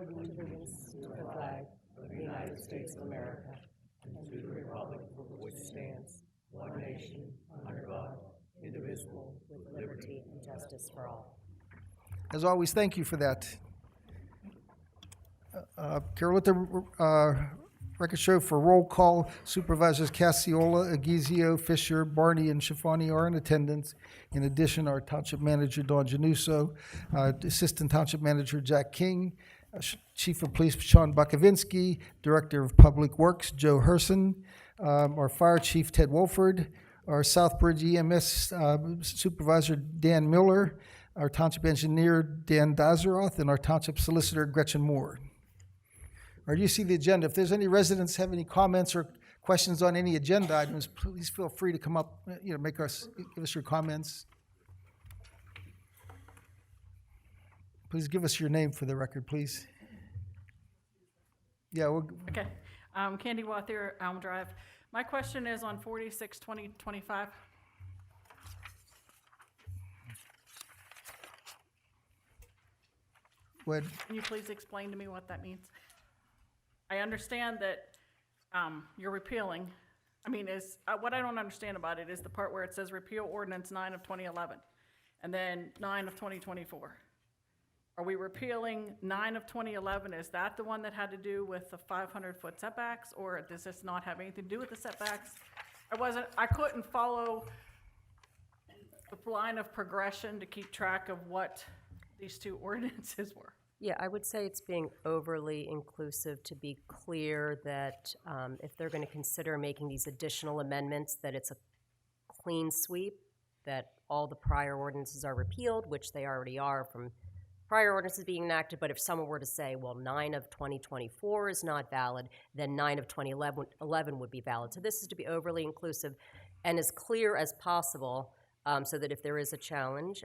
allegiance to the flag of the United States of America and to the republic for which it stands, one nation, under God, indivisible, with liberty and justice for all. As always, thank you for that. Carol, let the record show for roll call. Supervisors Cassiola, Aguizio, Fisher, Barney, and Schifani are in attendance. In addition, our Township Manager, Dawn Januso, Assistant Township Manager, Jack King, Chief of Police, Sean Bukovinsky, Director of Public Works, Joe Herson, our Fire Chief, Ted Wolford, our Southbridge EMS Supervisor, Dan Miller, our Township Engineer, Dan Dazaroth, and our Township Solicitor, Gretchen Moore. Or you see the agenda. If there's any residents have any comments or questions on any agenda items, please feel free to come up, give us your comments. Please give us your name for the record, please. Yeah. Okay. Candy Wathier, Elm Drive. My question is on 46-2025. Can you please explain to me what that means? I understand that you're repealing. What I don't understand about it is the part where it says repeal ordinance 9 of 2011 and then 9 of 2024. Are we repealing 9 of 2011? Is that the one that had to do with the 500-foot setbacks, or does this not have anything to do with the setbacks? I couldn't follow the line of progression to keep track of what these two ordinances were. Yeah, I would say it's being overly inclusive to be clear that if they're going to consider making these additional amendments, that it's a clean sweep, that all the prior ordinances are repealed, which they already are from prior ordinances being enacted. But if someone were to say, well, 9 of 2024 is not valid, then 9 of 2011 would be valid. So this is to be overly inclusive and as clear as possible so that if there is a challenge,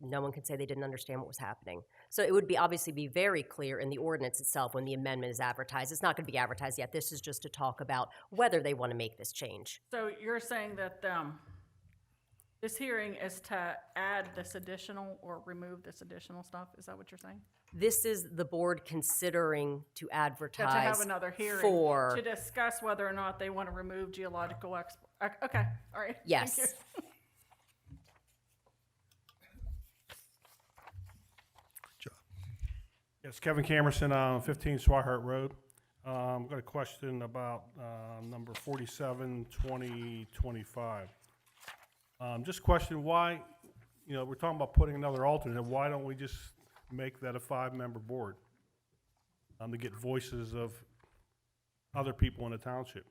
no one can say they didn't understand what was happening. So it would be obviously be very clear in the ordinance itself when the amendment is advertised. It's not going to be advertised yet. This is just to talk about whether they want to make this change. So you're saying that this hearing is to add this additional or remove this additional stuff? Is that what you're saying? This is the board considering to advertise to have another hearing to discuss whether or not they want to remove geological Okay, all right. Yes. Thank you. Yes, Kevin Camerson on 15 Swihart Road. I've got a question about number 47, 2025. Just question why, we're talking about putting another alternate. Why don't we just make that a 5-member board to get voices of other people in the township?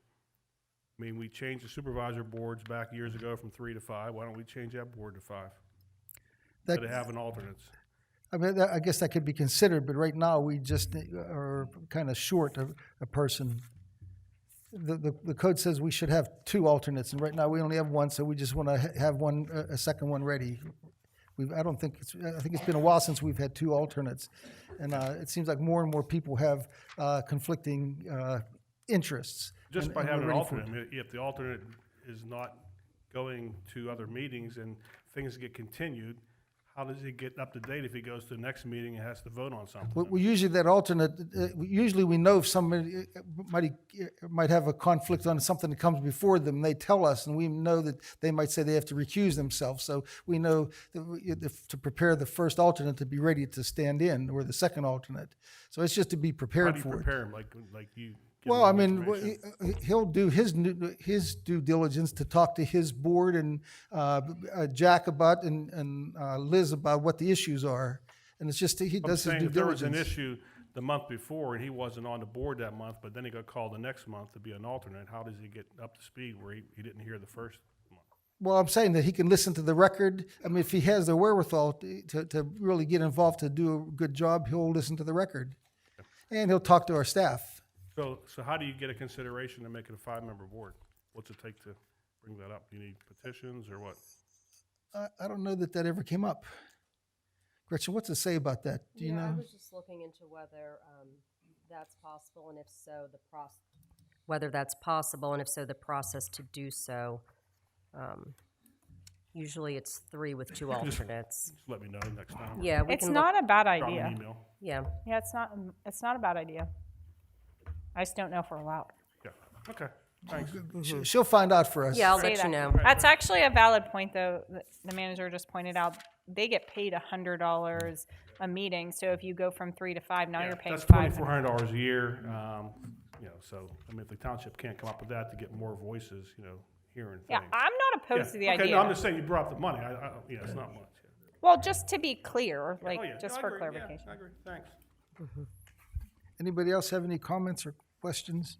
I mean, we changed the supervisor boards back years ago from 3 to 5. Why don't we change that board to 5? To have an alternates. I guess that could be considered, but right now we just are kind of short a person. The code says we should have 2 alternates, and right now we only have 1, so we just want to have a second one ready. I think it's been a while since we've had 2 alternates, and it seems like more and more people have conflicting interests. Just by having an alternate, if the alternate is not going to other meetings and things get continued, how does he get up to date if he goes to the next meeting and has to vote on something? Well, usually that alternate, usually we know if somebody might have a conflict on something that comes before them. They tell us, and we know that they might say they have to recuse themselves. So we know that to prepare the first alternate to be ready to stand in, or the second alternate. So it's just to be prepared for it. How do you prepare him? Like you? Well, I mean, he'll do his due diligence to talk to his board and Jack about and Liz about what the issues are, and it's just he does his due diligence. If there was an issue the month before and he wasn't on the board that month, but then he got called the next month to be an alternate, how does he get up to speed where he didn't hear the first month? Well, I'm saying that he can listen to the record. I mean, if he has the wherewithal to really get involved to do a good job, he'll listen to the record, and he'll talk to our staff. So how do you get a consideration to make it a 5-member board? What's it take to bring that up? Do you need petitions or what? I don't know that ever came up. Gretchen, what's it say about that? Do you know? I was just looking into whether that's possible, and if so, whether that's possible, and if so, the process to do so. Usually it's 3 with 2 alternates. Just let me know next time. Yeah, It's not a bad Drop me an idea. email. Yeah, Yeah, it's not a bad idea. I just don't know if we're allowed. Yeah, okay, thanks. She'll find out for us. yeah, I'll Say let you that. know. That's actually a valid point, though. The manager just pointed out they get paid $100 a meeting. So if you go from 3 to 5, now Yeah, you're paying that's $500. $2,400 a year, you know, so, I mean, if the township can't come up with that to get more voices, you know, hearing things. Yeah, I'm not opposed Yeah, to the okay, idea. no, I'm just saying you brought up the money, yeah, it's not much. Yeah. Well, just to be clear, like Oh, yeah, just no, I for agree, yeah, clarification. I agree, thanks. Anybody else have any comments or questions?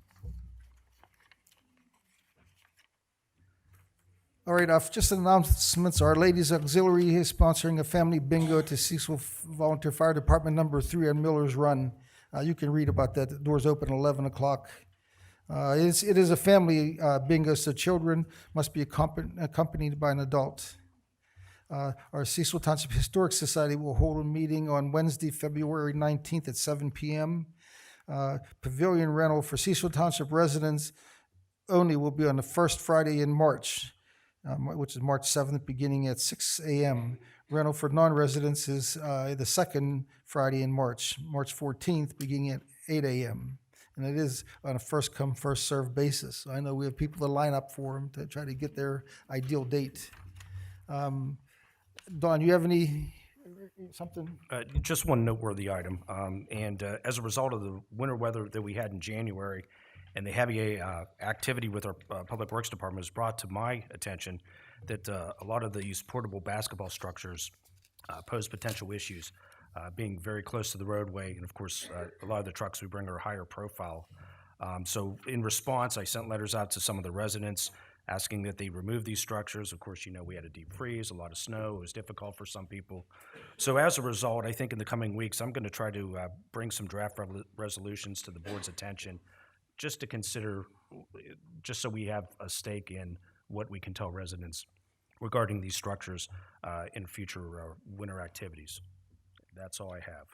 All right, just announcements. Our Ladies Auxiliary is sponsoring a family bingo at the Cecil Volunteer Fire Department number 3 on Miller's Run. You can read about that. The doors open at 11 o'clock. It is a family bingo, so children must be accompanied by an adult. Our Cecil Township Historic Society will hold a meeting on Wednesday, February 19th at 7 p.m. Pavilion rental for Cecil Township residents only will be on the first Friday in March, which is March 7th, beginning at 6 a.m. Rental for non-residents is the second Friday in March, March 14th, beginning at 8 a.m. And it is on a first-come, first-served basis. I know we have people to line up for them to try to get their ideal date. Dawn, you have something? Just one noteworthy item, and as a result of the winter weather that we had in January and the heavy activity with our Public Works Department, has brought to my attention that a lot of these portable basketball structures pose potential issues, being very close to the roadway, and of course, a lot of the trucks we bring are higher profile. So in response, I sent letters out to some of the residents asking that they remove these structures. Of course, you know, we had a deep freeze, a lot of snow. It was difficult for some people. So as a result, I think in the coming weeks, I'm going to try to bring some draft resolutions to the board's attention just to consider, just so we have a stake in what we can tell residents regarding these structures in future winter activities. That's all I have.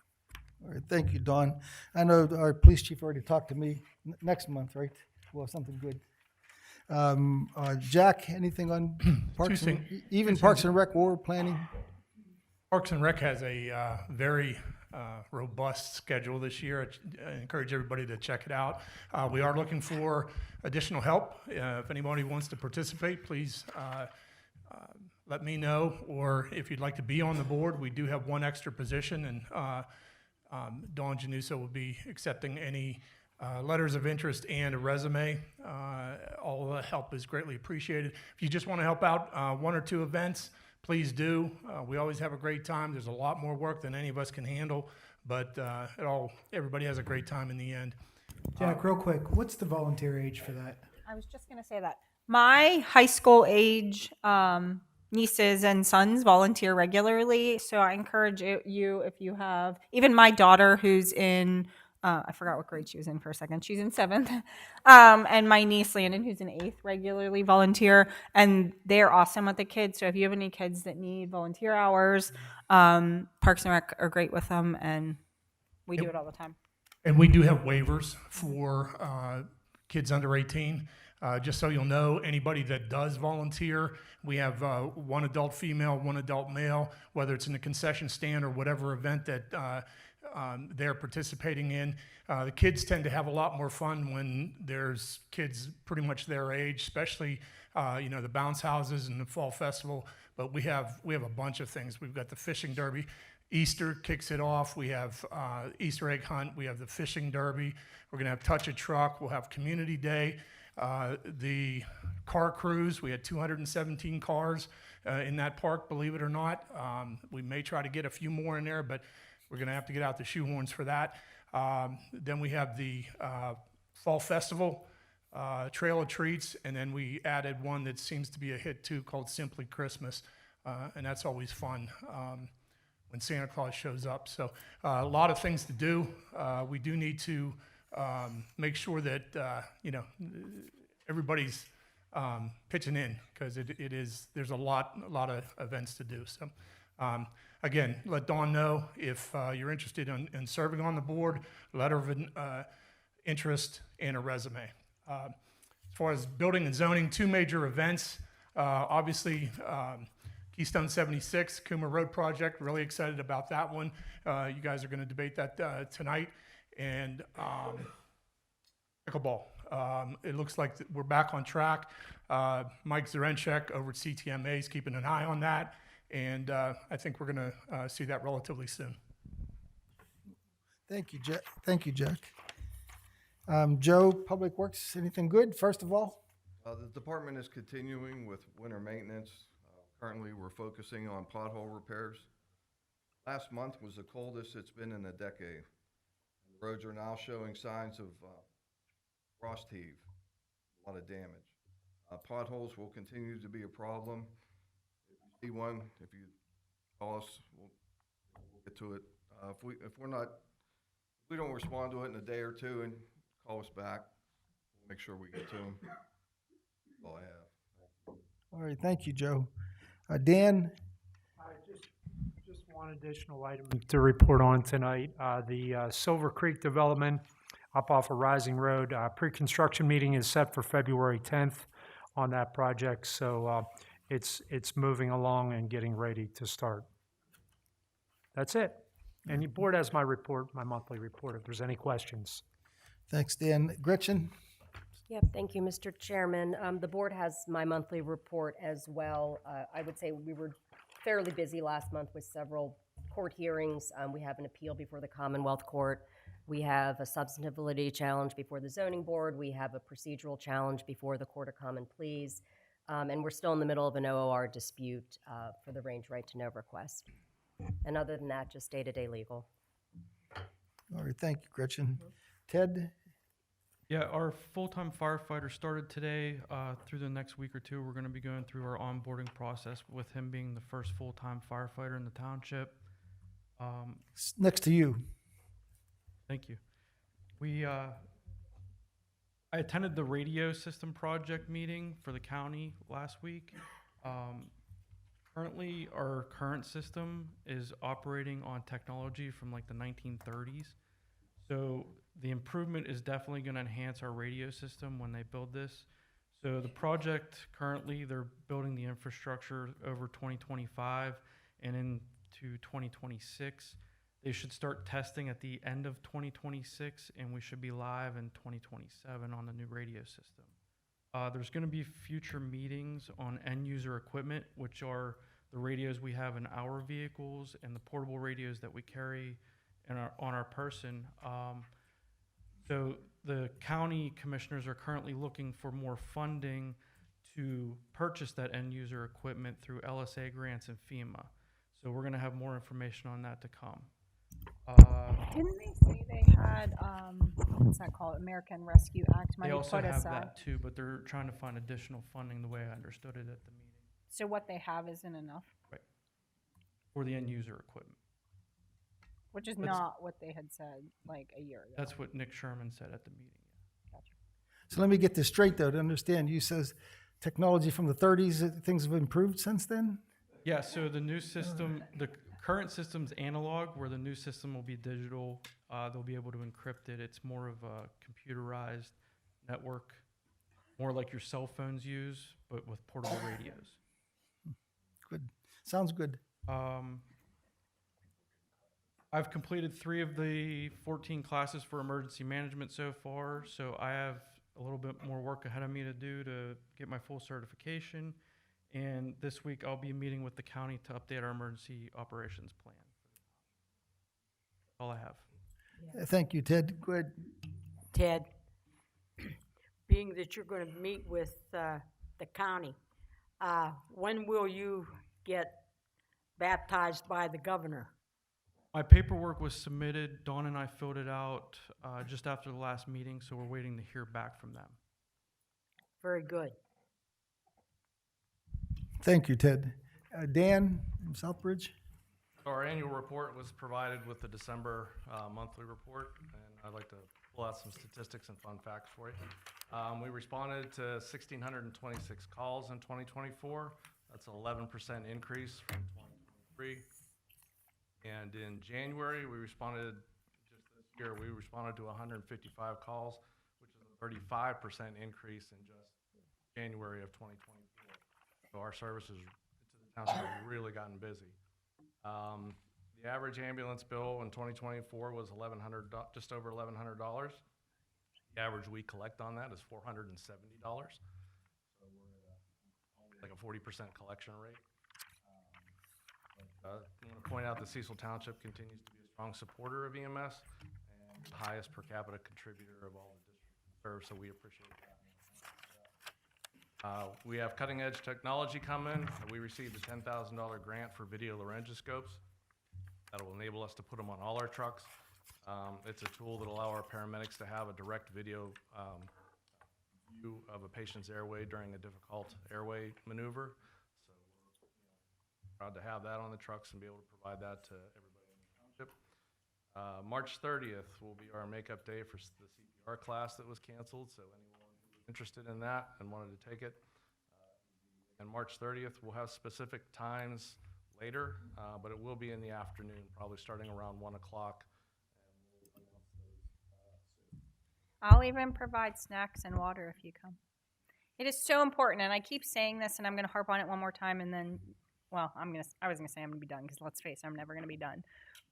All right, thank you, Dawn. I know our police chief already talked to me next month, right? Well, something good. Jack, anything on Parks and, even Parks and Rec or planning? Parks and Rec has a very robust schedule this year. I encourage everybody to check it out. We are looking for additional help. If anybody wants to participate, please let me know. Or if you'd like to be on the board, we do have one extra position, and Dawn Januso will be accepting any letters of interest and a resume. All the help is greatly appreciated. If you just want to help out one or two events, please do. We always have a great time. There's a lot more work than any of us can handle, but everybody has a great time in the end. Jack, real quick, what's the volunteer age for that? I was just going to say that. My high school age nieces and sons volunteer regularly, so I encourage you, if you have, even my daughter who's in, I forgot what grade she was in for a second. She's in 7th. And my niece Landon, who's in 8th, regularly volunteer, and they're awesome with the kids. So if you have any kids that need volunteer hours, Parks and Rec are great with them, and we do it all the time. And we do have waivers for kids under 18. Just so you'll know, anybody that does volunteer, we have one adult female, one adult male, whether it's in the concession stand or whatever event that they're participating in. The kids tend to have a lot more fun when there's kids pretty much their age, especially the bounce houses and the fall festival. But we have a bunch of things. We've got the fishing derby. Easter kicks it off. We have Easter egg hunt. We have the fishing derby. We're gonna have Touch a Truck. We'll have Community Day. The car cruise, we had 217 cars in that park, believe it or not. We may try to get a few more in there, but we're going to have to get out the shoehorns for that. Then we have the Fall Festival, Trail of Treats, and then we added one that seems to be a hit too called Simply Christmas, and that's always fun when Santa Claus shows up. So a lot of things to do. We do need to make sure that everybody's pitching in, because there's a lot of events to do. So again, let Dawn know if you're interested in serving on the board, letter of interest, and a resume. As far as building and zoning, 2 major events. Obviously, Keystone 76, Coomer Road project, really excited about that one. You guys are going to debate that tonight. And pickleball. It looks like we're back on track. Mike Zarenchek over at CTMA is keeping an eye on that. And I think we're going to see that relatively soon. Thank you, Jack. Thank you, Jack. Joe, Public Works, anything good, first of all? The department is continuing with winter maintenance. Currently, we're focusing on pothole repairs. Last month was the coldest it's been in a decade. The roads are now showing signs of frost heave, a lot of damage. Potholes will continue to be a problem. If you see one, if you call us, we'll get to it. If we don't respond to it in a day or two and call us back, we'll make sure we get to them. That's all I have. All right, thank you, Joe. Dan? Just one additional item to report on tonight. The Silver Creek development up off of Rising Road, pre-construction meeting is set for February 10th on that project, so it's moving along and getting ready to start. That's it. And your board has my report, my monthly report, if there's any questions. Thanks, Dan. Gretchen? Yep, thank you, Mr. Chairman. The board has my monthly report as well. I would say we were fairly busy last month with several court hearings. We have an appeal before the Commonwealth Court. We have a substantive validity challenge before the zoning board. We have a procedural challenge before the Court of Common Pleas. And we're still in the middle of an OOR dispute for the range right to know request. And other than that, just day-to-day legal. All right, thank you, Gretchen. Ted? Yeah, our full-time firefighter started today. Through the next week or two, we're going to be going through our onboarding process with him being the first full-time firefighter in the township. Next to you. Thank you. I attended the radio system project meeting for the county last week. Currently, our current system is operating on technology from like the 1930s. So the improvement is definitely going to enhance our radio system when they build this. So the project currently, they're building the infrastructure over 2025 and into 2026. They should start testing at the end of 2026, and we should be live in 2027 on the new radio system. There's going to be future meetings on end user equipment, which are the radios we have in our vehicles and the portable radios that we carry on our person. So the county commissioners are currently looking for more funding to purchase that end user equipment through LSA grants and FEMA. So we're going to have more information on that to come. Didn't they say they had, what's that called, American Rescue Act money They also put have aside? that too, but they're trying to find additional funding the way I understood it at the meeting So what they have isn't enough, for the end user equipment. which is That's- not what they had said like a year ago. That's what Nick Sherman said at the meeting. So let me get this straight, though, to understand. You says technology from the 30s, things have improved since then? Yeah, so the new system, the current system's analog, where the new system will be digital. They'll be able to encrypt it. It's more of a computerized network, more like your cell phones use, but with portable radios. Good. Sounds good. I've completed 3 of the 14 classes for emergency management so far, so I have a little bit more work ahead of me to do to get my full certification. And this week I'll be meeting with the county to update our emergency operations plan. All I have. Thank you, Ted. Go ahead. Ted, being that you're going to meet with the county, when will you get baptized by the governor? My paperwork was submitted. Dawn and I filled it out just after the last meeting, so we're waiting to hear back from them. Very good. Thank you, Ted. Dan from Southbridge? Our annual report was provided with the December monthly report, and I'd like to pull out some statistics and fun facts for you. We responded to 1,626 calls in 2024. That's an 11% increase from 2023. And in January, we responded, just this year, we responded to 155 calls, which is a 35% increase in just January of 2024. So our services to the township has really gotten busy. The average ambulance bill in 2024 was just over $1,100. The average we collect on that is $470. So we're at like a 40% collection rate. I want to point out that Cecil Township continues to be a strong supporter of EMS and the highest per capita contributor of all the districts we serve, so we appreciate that. We have cutting edge technology coming. We received a $10,000 grant for video laryngoscopes. That will enable us to put them on all our trucks. It's a tool that allows our paramedics to have a direct video view of a patient's airway during a difficult airway maneuver. So we're proud to have that on the trucks and be able to provide that to everybody in the township. March 30th will be our makeup day for the CPR class that was canceled. So anyone who was interested in that and wanted to take it, and March 30th, we'll have specific times later, but it will be in the afternoon, probably starting around 1 o'clock. I'll even provide snacks and water if you come. It is so important, and I keep saying this, and I'm going to harp on it one more time, and then, well, I was going to say I'm going to be done, because let's face it, I'm never going to be done.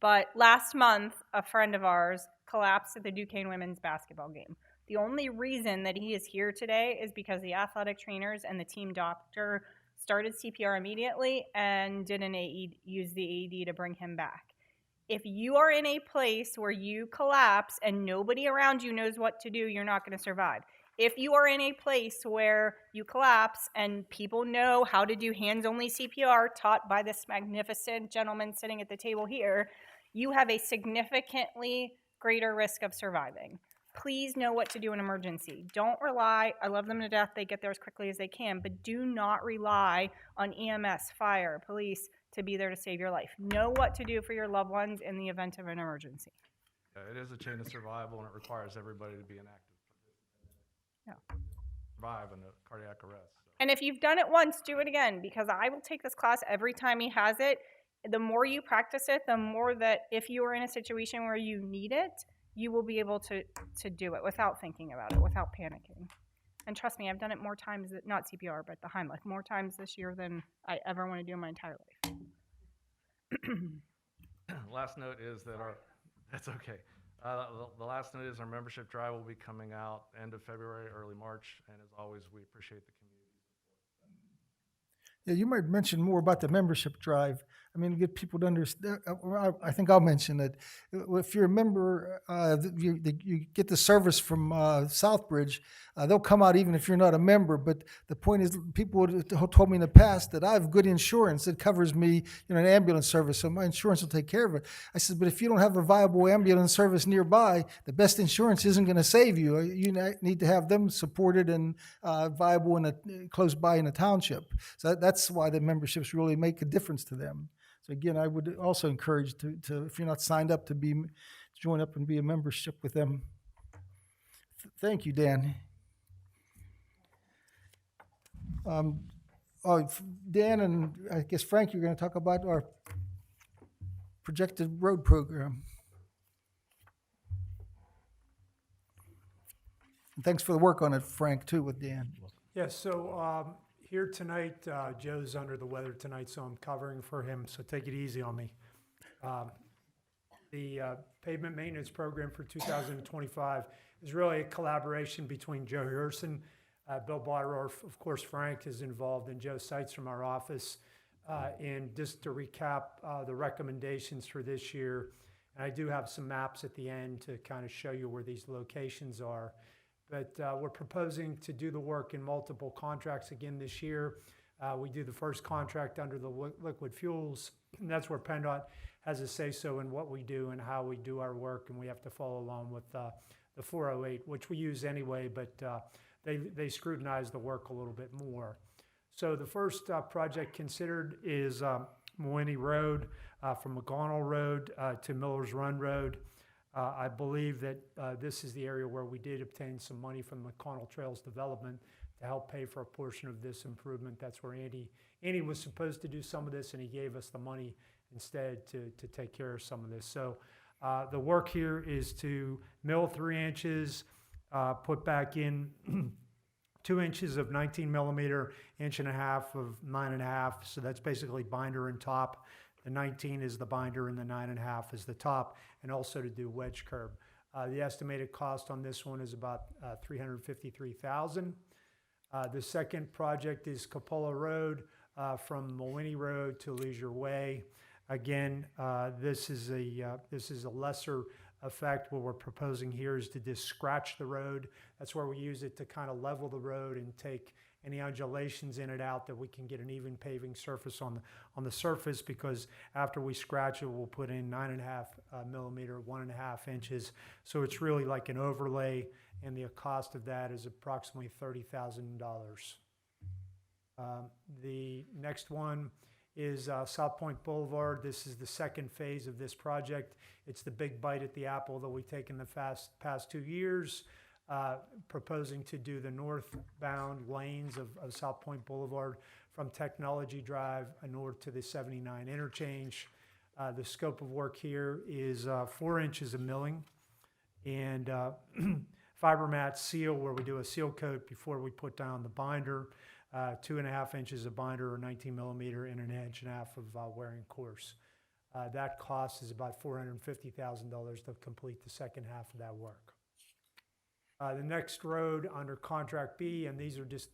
But last month, a friend of ours collapsed at the Duquesne women's basketball game. The only reason that he is here today is because the athletic trainers and the team doctor started CPR immediately and did an AED, use the AED to bring him back. If you are in a place where you collapse and nobody around you knows what to do, you're not going to survive. If you are in a place where you collapse and people know how to do hands-only CPR taught by this magnificent gentleman sitting at the table here, you have a significantly greater risk of surviving. Please know what to do in emergency. Don't rely, I love them to death, they get there as quickly as they can, but do not rely on EMS, fire, police to be there to save your life. Know what to do for your loved ones in the event of an emergency. Yeah, it is a chain of survival, and it requires everybody to be an active participant. Survive in a cardiac arrest. So. And if you've done it once, do it again, because I will take this class every time he has it. The more you practice it, the more that if you are in a situation where you need it, you will be able to do it without thinking about it, without panicking. And trust me, I've done it more times, not CPR, but the Heimlich, more times this year than I ever want to do in my entire life. Last note is that that's okay. The last note is our membership drive will be coming out end of February, early March, and as always, we appreciate the community support. Yeah, you might mention more about the membership drive. I mean, to get people to understand, I think I'll mention that if you're a member, you get the service from Southbridge. They'll come out even if you're not a member. But the point is, people told me in the past that I have good insurance that covers me, an ambulance service, so my insurance will take care of it. I said, but if you don't have a viable ambulance service nearby, the best insurance isn't going to save you. You need to have them supported and viable close by in a township. So that's why the memberships really make a difference to them. So again, I would also encourage to if you're not signed up, to join up and be a membership with them. Thank you, Dan. Dan and I guess Frank, you're going to talk about our projected road program. And thanks for the work on it, Frank, too, with Dan. Yes, so here tonight, Joe's under the weather tonight, so I'm covering for him, so take it easy on me. The pavement maintenance program for 2025 is really a collaboration between Joe Herson, Bill Blyrorf, of course, Frank is involved, and Joe Seitz from our office. And just to recap the recommendations for this year, and I do have some maps at the end to kind of show you where these locations are. But we're proposing to do the work in multiple contracts again this year. We do the first contract under the liquid fuels, and that's where PennDOT has a say-so in what we do and how we do our work, and we have to follow along with the 408, which we use anyway, but they scrutinize the work a little bit more. So the first project considered is Mooney Road, from McGonnell Road to Miller's Run Road. I believe that this is the area where we did obtain some money from McConnell Trails Development to help pay for a portion of this improvement. That's where Andy was supposed to do some of this, and he gave us the money instead to take care of some of this. So the work here is to mill 3 inches, put back in 2 inches of 19 millimeter, 1.5 of 9.5. So that's basically binder and top. The 19 is the binder and the 9.5 is the top, and also to do wedge curb. The estimated cost on this one is about $353,000. The second project is Capola Road from Mawhinney Road to Leisure Way. Again, this is a lesser effect. What we're proposing here is to just scratch the road. That's where we use it to kind of level the road and take any undulations in it out, that we can get an even paving surface on the surface, because after we scratch it, we'll put in 9.5 millimeter, 1.5 inches. So it's really like an overlay, and the cost of that is approximately $30,000. The next one is South Point Boulevard. This is the second phase of this project. It's the big bite at the apple that we've taken the past 2 years, proposing to do the northbound lanes of South Point Boulevard from Technology Drive north to the 79 interchange. The scope of work here is 4 inches of milling and fiber mat seal, where we do a seal coat before we put down the binder. 2.5 inches of binder, or 19 millimeter, and 1.5 inches of wearing course. That cost is about $450,000 to complete the second half of that work. The next road under Contract B, and these are just,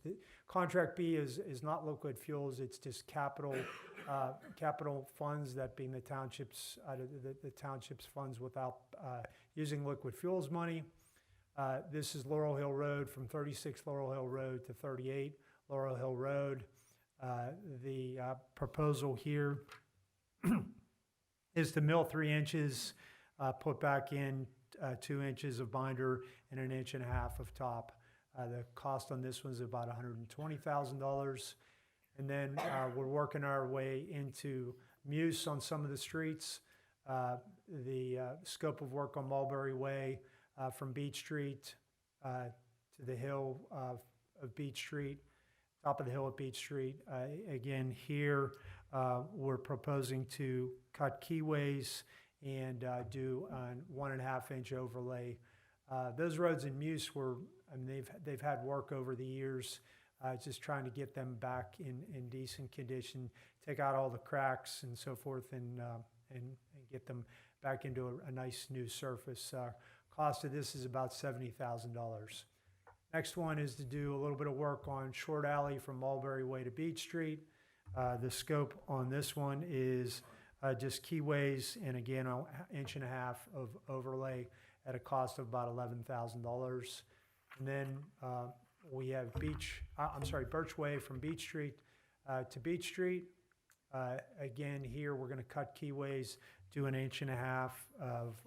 Contract B is not liquid fuels, it's just capital funds, that being the township's funds without using liquid fuels money. This is Laurel Hill Road, from 36 Laurel Hill Road to 38 Laurel Hill Road. The proposal here is to mill 3 inches, put back in 2 inches of binder and 1.5 inches of top. The cost on this one is about $120,000. And then we're working our way into Muse on some of the streets. The scope of work on Mulberry Way from Beach Street to the hill of Beach Street, top of the hill at Beach Street. Again, here we're proposing to cut keyways and do a 1.5 inch overlay. Those roads in Muse were, I mean, they've had work over the years, just trying to get them back in decent condition, take out all the cracks and so forth, and get them back into a nice new surface. Cost of this is about $70,000. Next one is to do a little bit of work on Short Alley from Mulberry Way to Beach Street. The scope on this one is just keyways, and again, 1.5 inches of overlay at a cost of about $11,000. And then we have Birch Way from Beach Street to Beach Street. Again, here we're going to cut keyways, do 1.5 inches of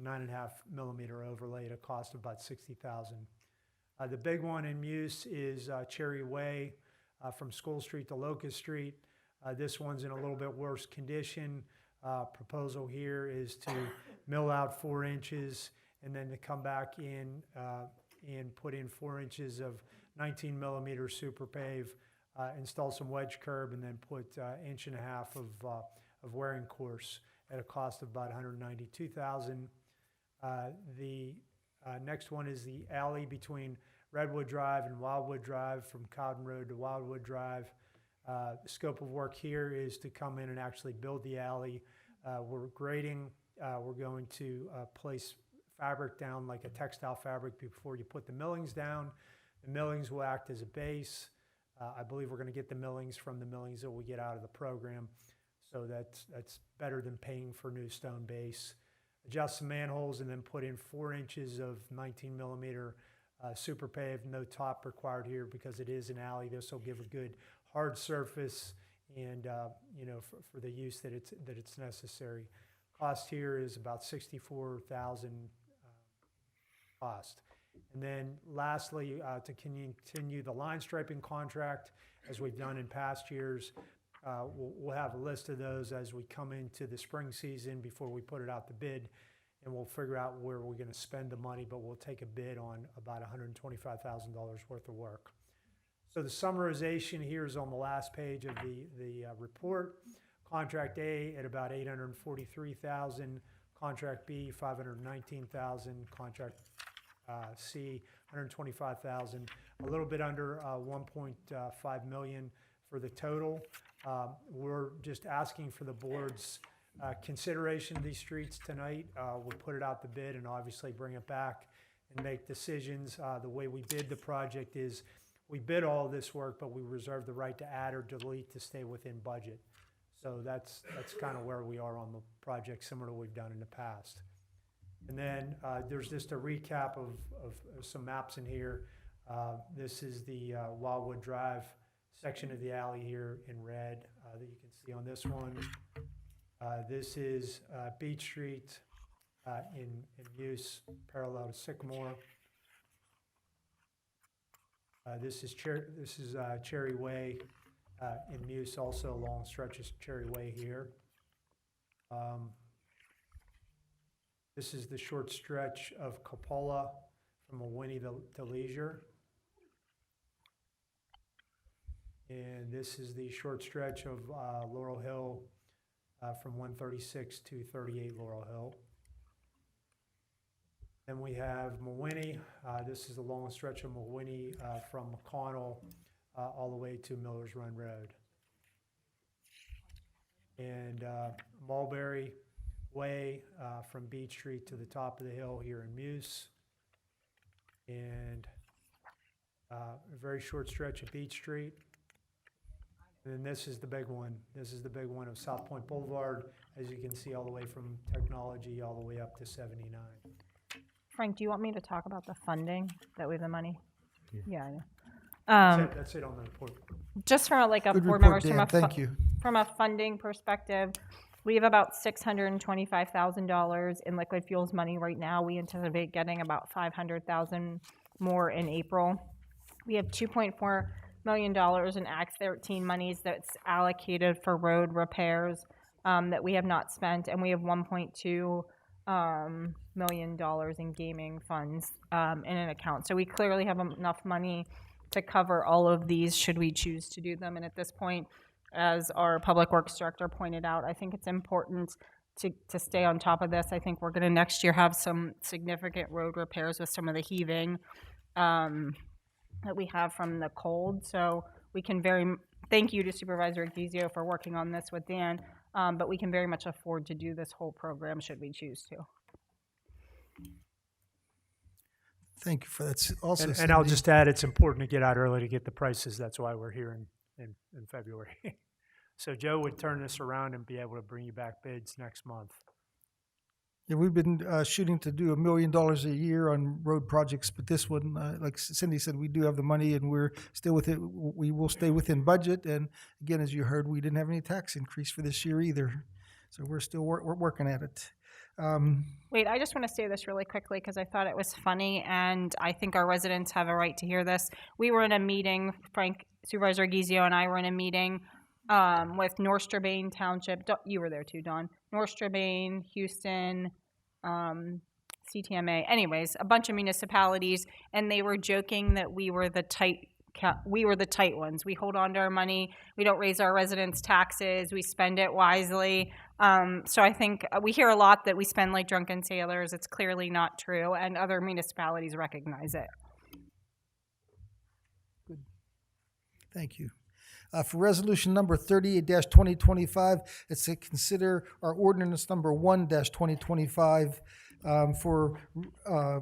9.5 millimeter overlay at a cost of about $60,000. The big one in Muse is Cherry Way from School Street to Locust Street. This one's in a little bit worse condition. Proposal here is to mill out 4 inches and then to come back in and put in 4 inches of 19 millimeter super pave, install some wedge curb, and then put 1.5 inches of wearing course at a cost of about $192,000. The next one is the alley between Redwood Drive and Wildwood Drive from Cowden Road to Wildwood Drive. The scope of work here is to come in and actually build the alley. We're grading. We're going to place fabric down, like a textile fabric, before you put the millings down. The millings will act as a base. I believe we're going to get the millings from the millings that we get out of the program. So that's better than paying for new stone base. Adjust some manholes and then put in 4 inches of 19 millimeter super pave. No top required here because it is an alley. This will give a good hard surface and for the use that it's necessary. Cost here is about $64,000 cost. And then lastly, to continue the line striping contract, as we've done in past years, we'll have a list of those as we come into the spring season before we put it out to bid, and we'll figure out where we're going to spend the money, but we'll take a bid on about $125,000 worth of work. So the summarization here is on the last page of the report. Contract A at about $843,000, Contract B $519,000, Contract C, 125,000, a little bit under 1.5 million for the total. We're just asking for the board's consideration of these streets tonight. We'll put it out to bid and obviously bring it back and make decisions. The way we bid the project is we bid all this work, but we reserve the right to add or delete to stay within budget. So that's kind of where we are on the project, similar to what we've done in the past. And then there's just a recap of some maps in here. This is the Wildwood Drive section of the alley here in red that you can see on this one. This is Beach Street in use parallel to Sycamore. This is Cherry Way in Muse, also a long stretch of Cherry Way here. This is the short stretch of Coppola from Winnie to Leisure. And this is the short stretch of Laurel Hill from 136 to 38 Laurel Hill. Then we have Mawinnie. This is the long stretch of Mawinnie from McConnell all the way to Miller's Run Road. And Mulberry Way from Beach Street to the top of the hill here in Muse. And a very short stretch of Beach Street. And then this is the big one. This is the big one of South Point Boulevard, as you can see, all the way from Technology all the way up to 79. Frank, do you want me to talk about the funding that we have the money? Yeah, I know. That's it on the report. Just from like a Good board report, members, Dan. Thank you. from a funding perspective, we have about $625,000 in liquid fuels money right now. We anticipate getting about $500,000 more in April. We have $2.4 million in Act 13 monies that's allocated for road repairs that we have not spent, and we have $1.2 million in gaming funds in an account. So we clearly have enough money to cover all of these should we choose to do them. And at this point, as our Public Works Director pointed out, I think it's important to stay on top of this. I think we're going to next year have some significant road repairs with some of the heaving that we have from the cold. So we can thank you to Supervisor Aguizio for working on this with Dan, but we can very much afford to do this whole program should we choose to. Thank you for that. Also, And I'll Cindy, just add, it's important to get out early to get the prices. That's why we're here in February. So Joe would turn this around and be able to bring you back bids next month. Yeah, we've been shooting to do $1 million a year on road projects, but this one, like Cindy said, we do have the money, and we're still within. We will stay within budget. And again, as you heard, we didn't have any tax increase for this year either, so we're still we're working at it. Wait, I just want to say this really quickly because I thought it was funny, and I think our residents have a right to hear this. We were in a meeting, Frank, Supervisor Aguizio and I were in a meeting with North Strabane Township. You were there too, Dawn. North Strabane, Houston, CTMA. Anyways, a bunch of municipalities, and they were joking that we were the tight ones. We hold on to our money. We don't raise our residents' taxes. We spend it wisely. So I think we hear a lot that we spend like drunken sailors. It's clearly not true, and other municipalities recognize it. Good. Thank you. For resolution number 38-2025, it's to consider our ordinance number 1-2025 for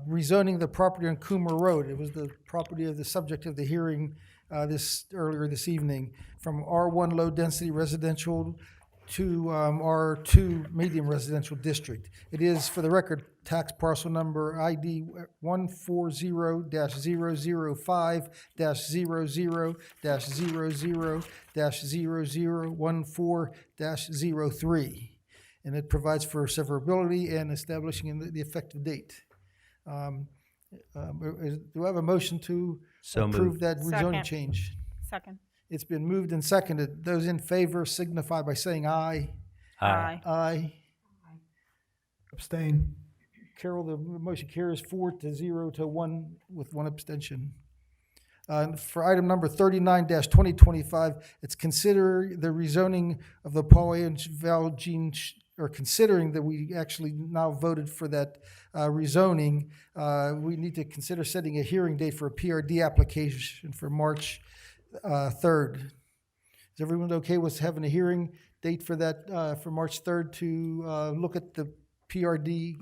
rezoning the property on Coomer Road. It was the property of the subject of the hearing earlier this evening, from R1 low density residential to R2 medium residential district. It is, for the record, tax parcel number ID 140-00-00-00-0014-03. And it provides for severability and establishing the effective date. Do I have a motion to approve that rezoning Second. change? Second. It's been moved and seconded. Those in favor signify by saying aye. Aye. Aye. Abstain. Carol, the motion carries 4-0 to 1 with one abstention. For item number 39-2025, it's consider the rezoning of the Paul A. and Valjean or considering that we actually now voted for that rezoning, we need to consider setting a hearing date for a PRD application for March 3rd. Is everyone okay with having a hearing date for that, for March 3rd to look at the PRD?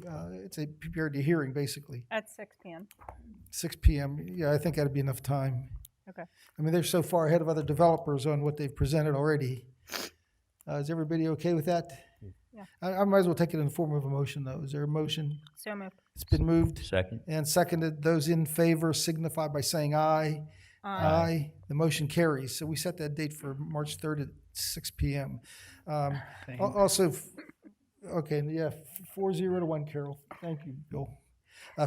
It's a PRD hearing, basically, At 6 p.m. 6 p.m. Yeah, I think that'd be enough time. Okay. I mean, they're so far ahead of other developers on what they've presented already. Is everybody okay with that? Yeah. I might as well take it in the form of a motion, though. Is there a motion? So moved. It's been moved Second. and seconded. Those in favor signify by saying aye. Aye. The motion carries. So we set that date for March 3rd at 6 p.m. Also, okay, yeah, 4-0 to 1, Carol. Thank you, Bill.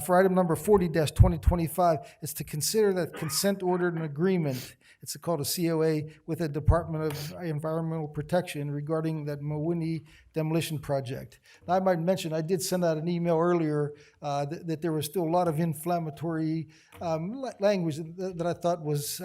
For item number 40-2025, is to consider that consent order and agreement, it's called a COA, with the Department of Environmental Protection regarding that Mawini demolition project. Now, I might mention, I did send out an email earlier that there was still a lot of inflammatory language that I thought was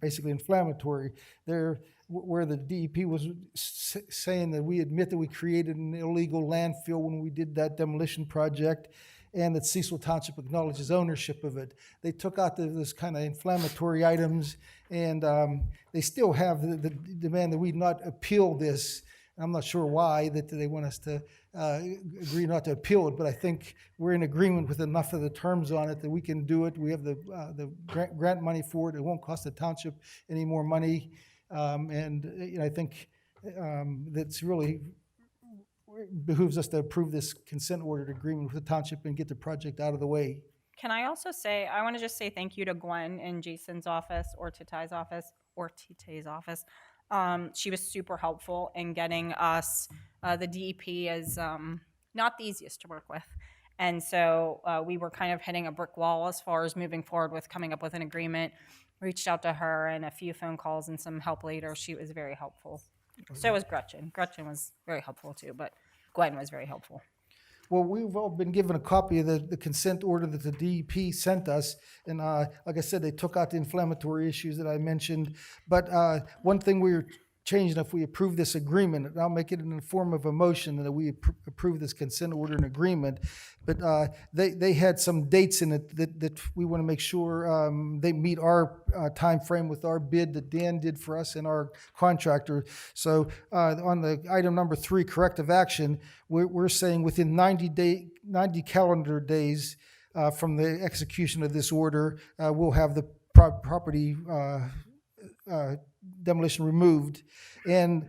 basically inflammatory. There, where the DEP was saying that we admit that we created an illegal landfill when we did that demolition project, and that Cecil Township acknowledges ownership of it. They took out this kind of inflammatory items, and they still have the demand that we not appeal this. I'm not sure why that they want us to agree not to appeal it, but I think we're in agreement with enough of the terms on it that we can do it. We have the grant money for it. It won't cost the township any more money, and I think that's really behooves us to approve this consent ordered agreement with the township and get the project out of the way. Can I also say, I want to just say thank you to Gwen in Jason's office or Tite's office. She was super helpful in getting us, the DEP is not the easiest to work with. And so we were kind of hitting a brick wall as far as moving forward with coming up with an agreement. Reached out to her and a few phone calls and some help later. She was very helpful. So was Gretchen. Gretchen was very helpful too, but Gwen was very helpful. Well, we've all been given a copy of the consent order that the DEP sent us, and like I said, they took out the inflammatory issues that I mentioned. But one thing we were changing, if we approve this agreement, and I'll make it in the form of a motion that we approve this consent order and agreement, but they had some dates in it that we want to make sure they meet our time frame with our bid that Dan did for us and our contractor. So on the item number 3, corrective action, we're saying within 90 calendar days from the execution of this order, we'll have the property demolition removed, and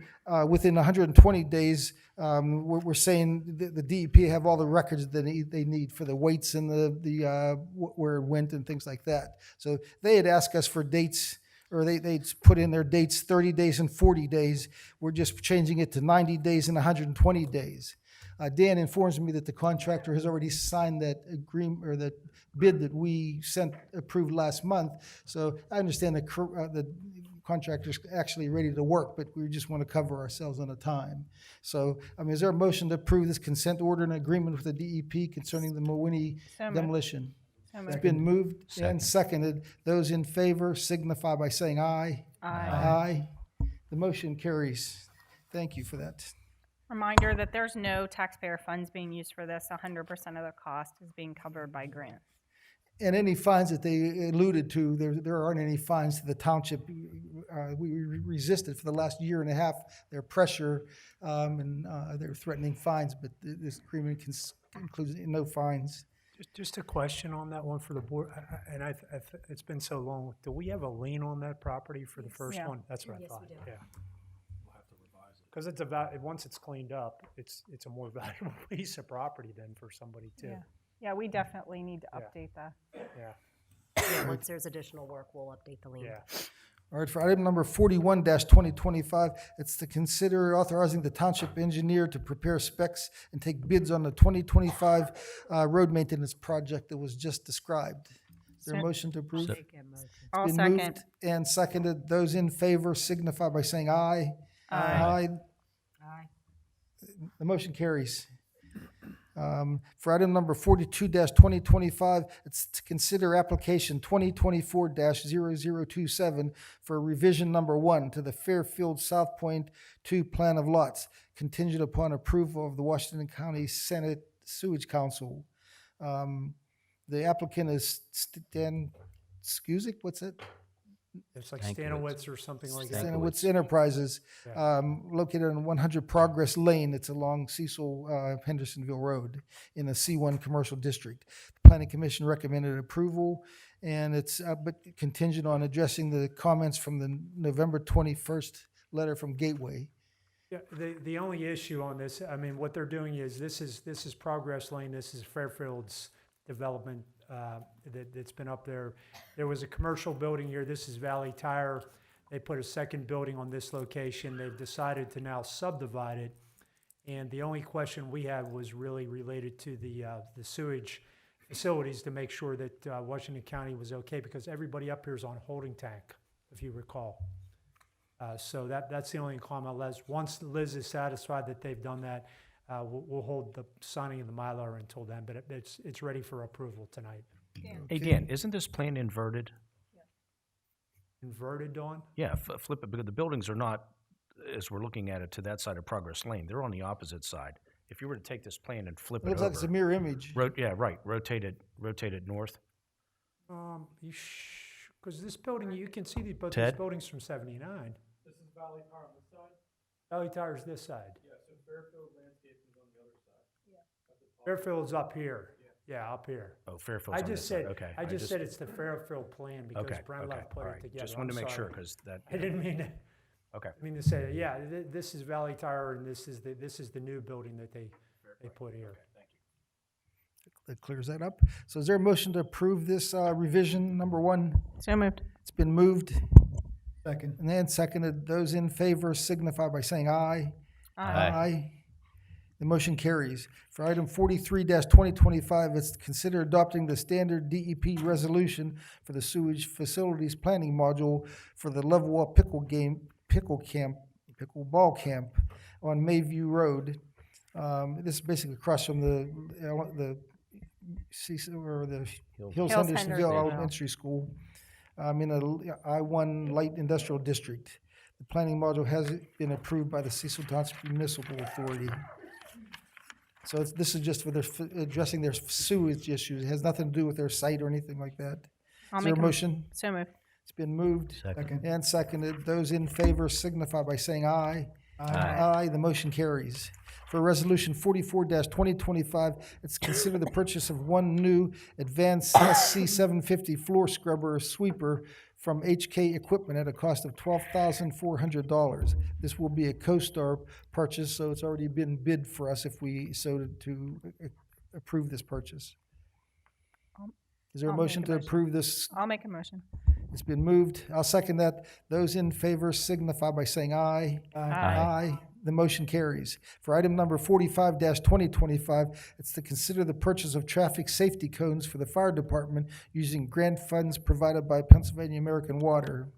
within 120 days, we're saying the DEP have all the records that they need for the weights and the where it went and things like that. So they had asked us for dates, or they put in their dates 30 days and 40 days. We're just changing it to 90 days and 120 days. Dan informs me that the contractor has already signed that agreement, or that bid that we approved last month. So I understand the contractor's actually ready to work, but we just want to cover ourselves on the time. So, I mean, is there a motion to approve this consent order and agreement with the DEP concerning the Mawini demolition? It's been moved and seconded. Those in favor signify by saying aye. Aye. The motion carries. Thank you for that. Reminder that there's no taxpayer funds being used for this. 100% of the cost is being covered by grant. And any fines that they alluded to, there aren't any fines to the township. We resisted for the last year and a half their pressure, and they're threatening fines, but this agreement includes no fines. Just a question on that one for the board, and it's been so long. Do we have a lien on that property for the first one? That's what I thought. we do. Yeah. Because once it's cleaned up, it's a more valuable piece of property than for somebody too. Yeah, we definitely need to update that. Yeah. Yeah, once there's additional work, we'll update the lien. Yeah. All right, for item number 41-2025, it's to consider authorizing the township engineer to prepare specs and take bids on the 2025 road maintenance project that was just described. Is there a motion to approve? I'll Been second. moved and seconded. Those in favor signify by saying aye. Aye. Aye. The motion carries. For item number 42-2025, it's to consider application 2024-0027 for revision number 1 to the Fairfield South Point 2 Plan of Lots, contingent upon approval of the Washington County Senate Sewage Council. The applicant is Stan Skuzik, what's it? It's like Stanowitz or something like that. Stanowitz Enterprises, located on 100 Progress Lane. It's along Cecil Hendersonville Road in the C1 Commercial District. The Planning Commission recommended approval, and it's but contingent on addressing the comments from the November 21st letter from Gateway. Yeah, the only issue on this, I mean, what they're doing is, this is Progress Lane, this is Fairfield's development that's been up there. There was a commercial building here, this is Valley Tire. They put a second building on this location. They've decided to now subdivide it. And the only question we had was really related to the sewage facilities, to make sure that Washington County was okay, because everybody up here is on holding tank, if you recall. So that's the only comment. Once Liz is satisfied that they've done that, we'll hold the signing of the Mylar until then, but it's ready for approval tonight. Hey, Dan, isn't this plan inverted? Inverted, Dawn? Yeah, flip it, because the buildings are not, as we're looking at it, to that side of Progress Lane. They're on the opposite side. If you were to take this plan and flip It it looks over. like it's a mirror image. Yeah, right, rotate it north. Because this building, you can see both Ted? these buildings from 79. This is Valley Tire on this side? Valley Tire's this side. Yeah, so Fairfield Landscaping is on the other side. Fairfield's up here. Yeah, up here. Oh, Fairfield's I on just this side, said, okay. I just said it's the Fairfield plan because Okay, Brent okay, Love put all it right. together. Just wanted to I'm make sure, sorry. because that, I didn't mean to. okay. I mean to say, yeah, this is Valley Tire, and this is the new building that they put here. That clears that up. So is there a motion to approve this revision number 1? So moved. It's been moved Second. and then seconded. Those in favor signify by saying aye. Aye. The motion carries. For item 43-2025, it's to consider adopting the standard DEP resolution for the sewage facilities planning module for the Level Up pickleball camp on Mayview Road. This is basically across from the Hills Hendersonville Elementary School in a I-1 light industrial district. The planning module has been approved by the Cecil Township Municipal Authority. So this is just for addressing their sewage issues. It has nothing to do with their site or anything like that. Is there a motion? So moved. It's been moved Second. and seconded. Those in favor signify by saying aye. Aye. The motion carries. For Resolution 44-2025, it's consider the purchase of one new advanced SC 750 floor scrubber sweeper from HK Equipment at a cost of $12,400. This will be a CoStar purchase, so it's already been bid for us if we so to approve this purchase. Is there a I'll motion make a to motion. approve this? I'll make a motion. It's been moved. I'll second that. Those in favor signify by saying aye. Aye. The motion carries. For item number 45-2025, it's to consider the purchase of traffic safety cones for the fire department using grant funds provided by Pennsylvania American Water.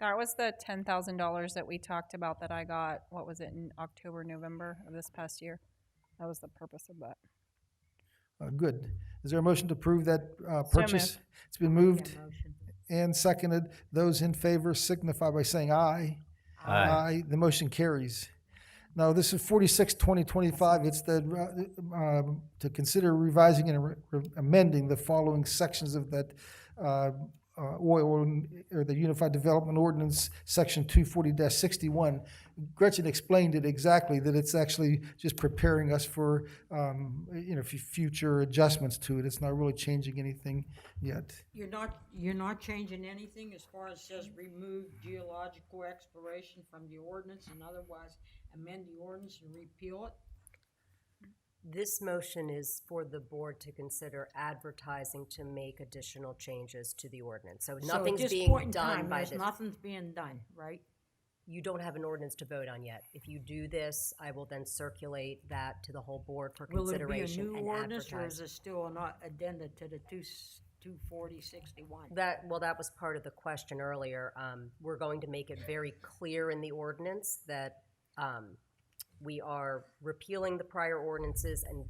That was the $10,000 that we talked about that I got, what was it, in October, November of this past year? That was the purpose of that. Good. Is there a motion to approve that purchase? It's been moved and seconded. Those in favor signify by saying aye. Aye. The motion carries. Now, this is 46-2025. It's to consider revising and amending the following sections of that oil or the Unified Development Ordinance, Section 240-61. Gretchen explained it exactly, that it's actually just preparing us for future adjustments to it. It's not really changing anything yet. You're not changing anything as far as says remove geological exploration from the ordinance and otherwise amend the ordinance and repeal it? This motion is for the board to consider advertising to make additional changes to the ordinance. So nothing's So at this being point in done time, by there's this. nothing's being done, right? You don't have an ordinance to vote on yet. If you do this, I will then circulate that to the whole board for Will it be a consideration new and ordinance or advertise. is it still not addenda to the 240-61? That was part of the question earlier. We're going to make it very clear in the ordinance that we are repealing the prior ordinances and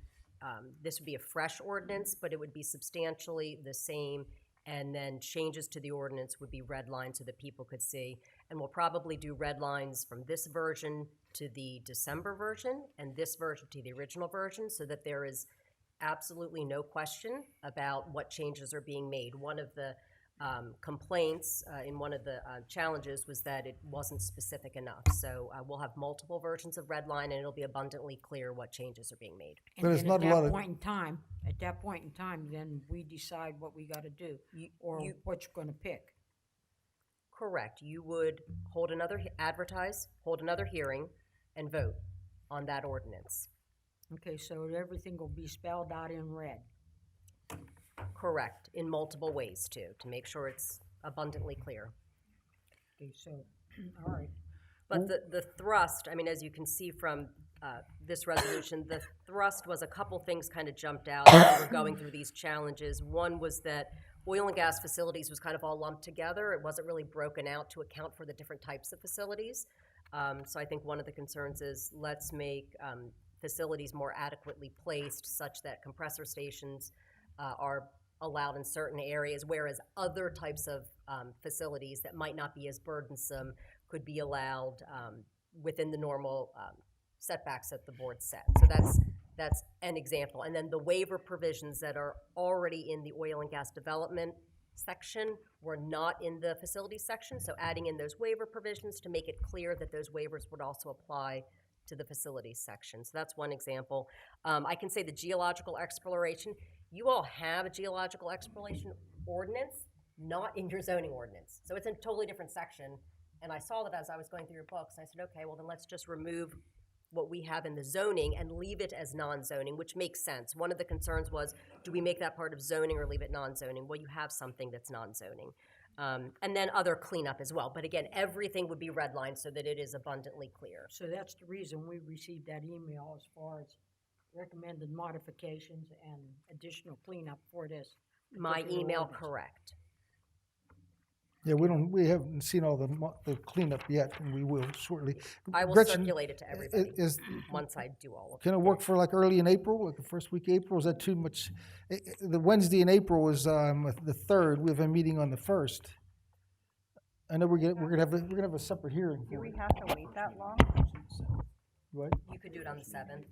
this would be a fresh ordinance, but it would be substantially the same, and then changes to the ordinance would be redlined so that people could see. And we'll probably do red lines from this version to the December version, and this version to the original version, so that there is absolutely no question about what changes are being made. One of the complaints in one of the challenges was that it wasn't specific enough. So we'll have multiple versions of Redline, and it'll be abundantly clear what changes are being made. And But it's then not a lot of- at that point in time, then we decide what we gotta do, or what you're gonna pick. Correct. You would hold another, advertise, hold another hearing, and vote on that ordinance. Okay, so everything will be spelled out in red. Correct, in multiple ways too, to make sure it's abundantly clear. Okay, so, all right. But the thrust, I mean, as you can see from this resolution, the thrust was a couple things kind of jumped out as we were going through these challenges. One was that oil and gas facilities was kind of all lumped together. It wasn't really broken out to account for the different types of facilities. So I think one of the concerns is let's make facilities more adequately placed such that compressor stations are allowed in certain areas, whereas other types of facilities that might not be as burdensome could be allowed within the normal setbacks that the board set. So that's an example. And then the waiver provisions that are already in the oil and gas development section were not in the facilities section. So adding in those waiver provisions to make it clear that those waivers would also apply to the facilities section. So that's one example. I can say the geological exploration, you all have a geological exploration ordinance, not in your zoning ordinance. So it's in a totally different section. And I saw that as I was going through your books, and I said, okay, well then let's just remove what we have in the zoning and leave it as non-zoning, which makes sense. One of the concerns was, do we make that part of zoning or leave it non-zoning? Well, you have something that's non-zoning. And then other cleanup as well. But again, everything would be redlined so that it is abundantly clear. So that's the reason we received that email as far as recommended modifications and additional cleanup for this. My particular email, ordinance. correct. Yeah, we haven't seen all the cleanup yet, and we will shortly. I will Gretchen, circulate it to everybody Is, once I do all of it. can it work for like early in April, like the first week of April? Is that too much? The Wednesday in April is the 3rd. We have a meeting on the 1st. I know we're gonna have a separate hearing. Do for we it. have to wait that long? What? You could do it on the 7th.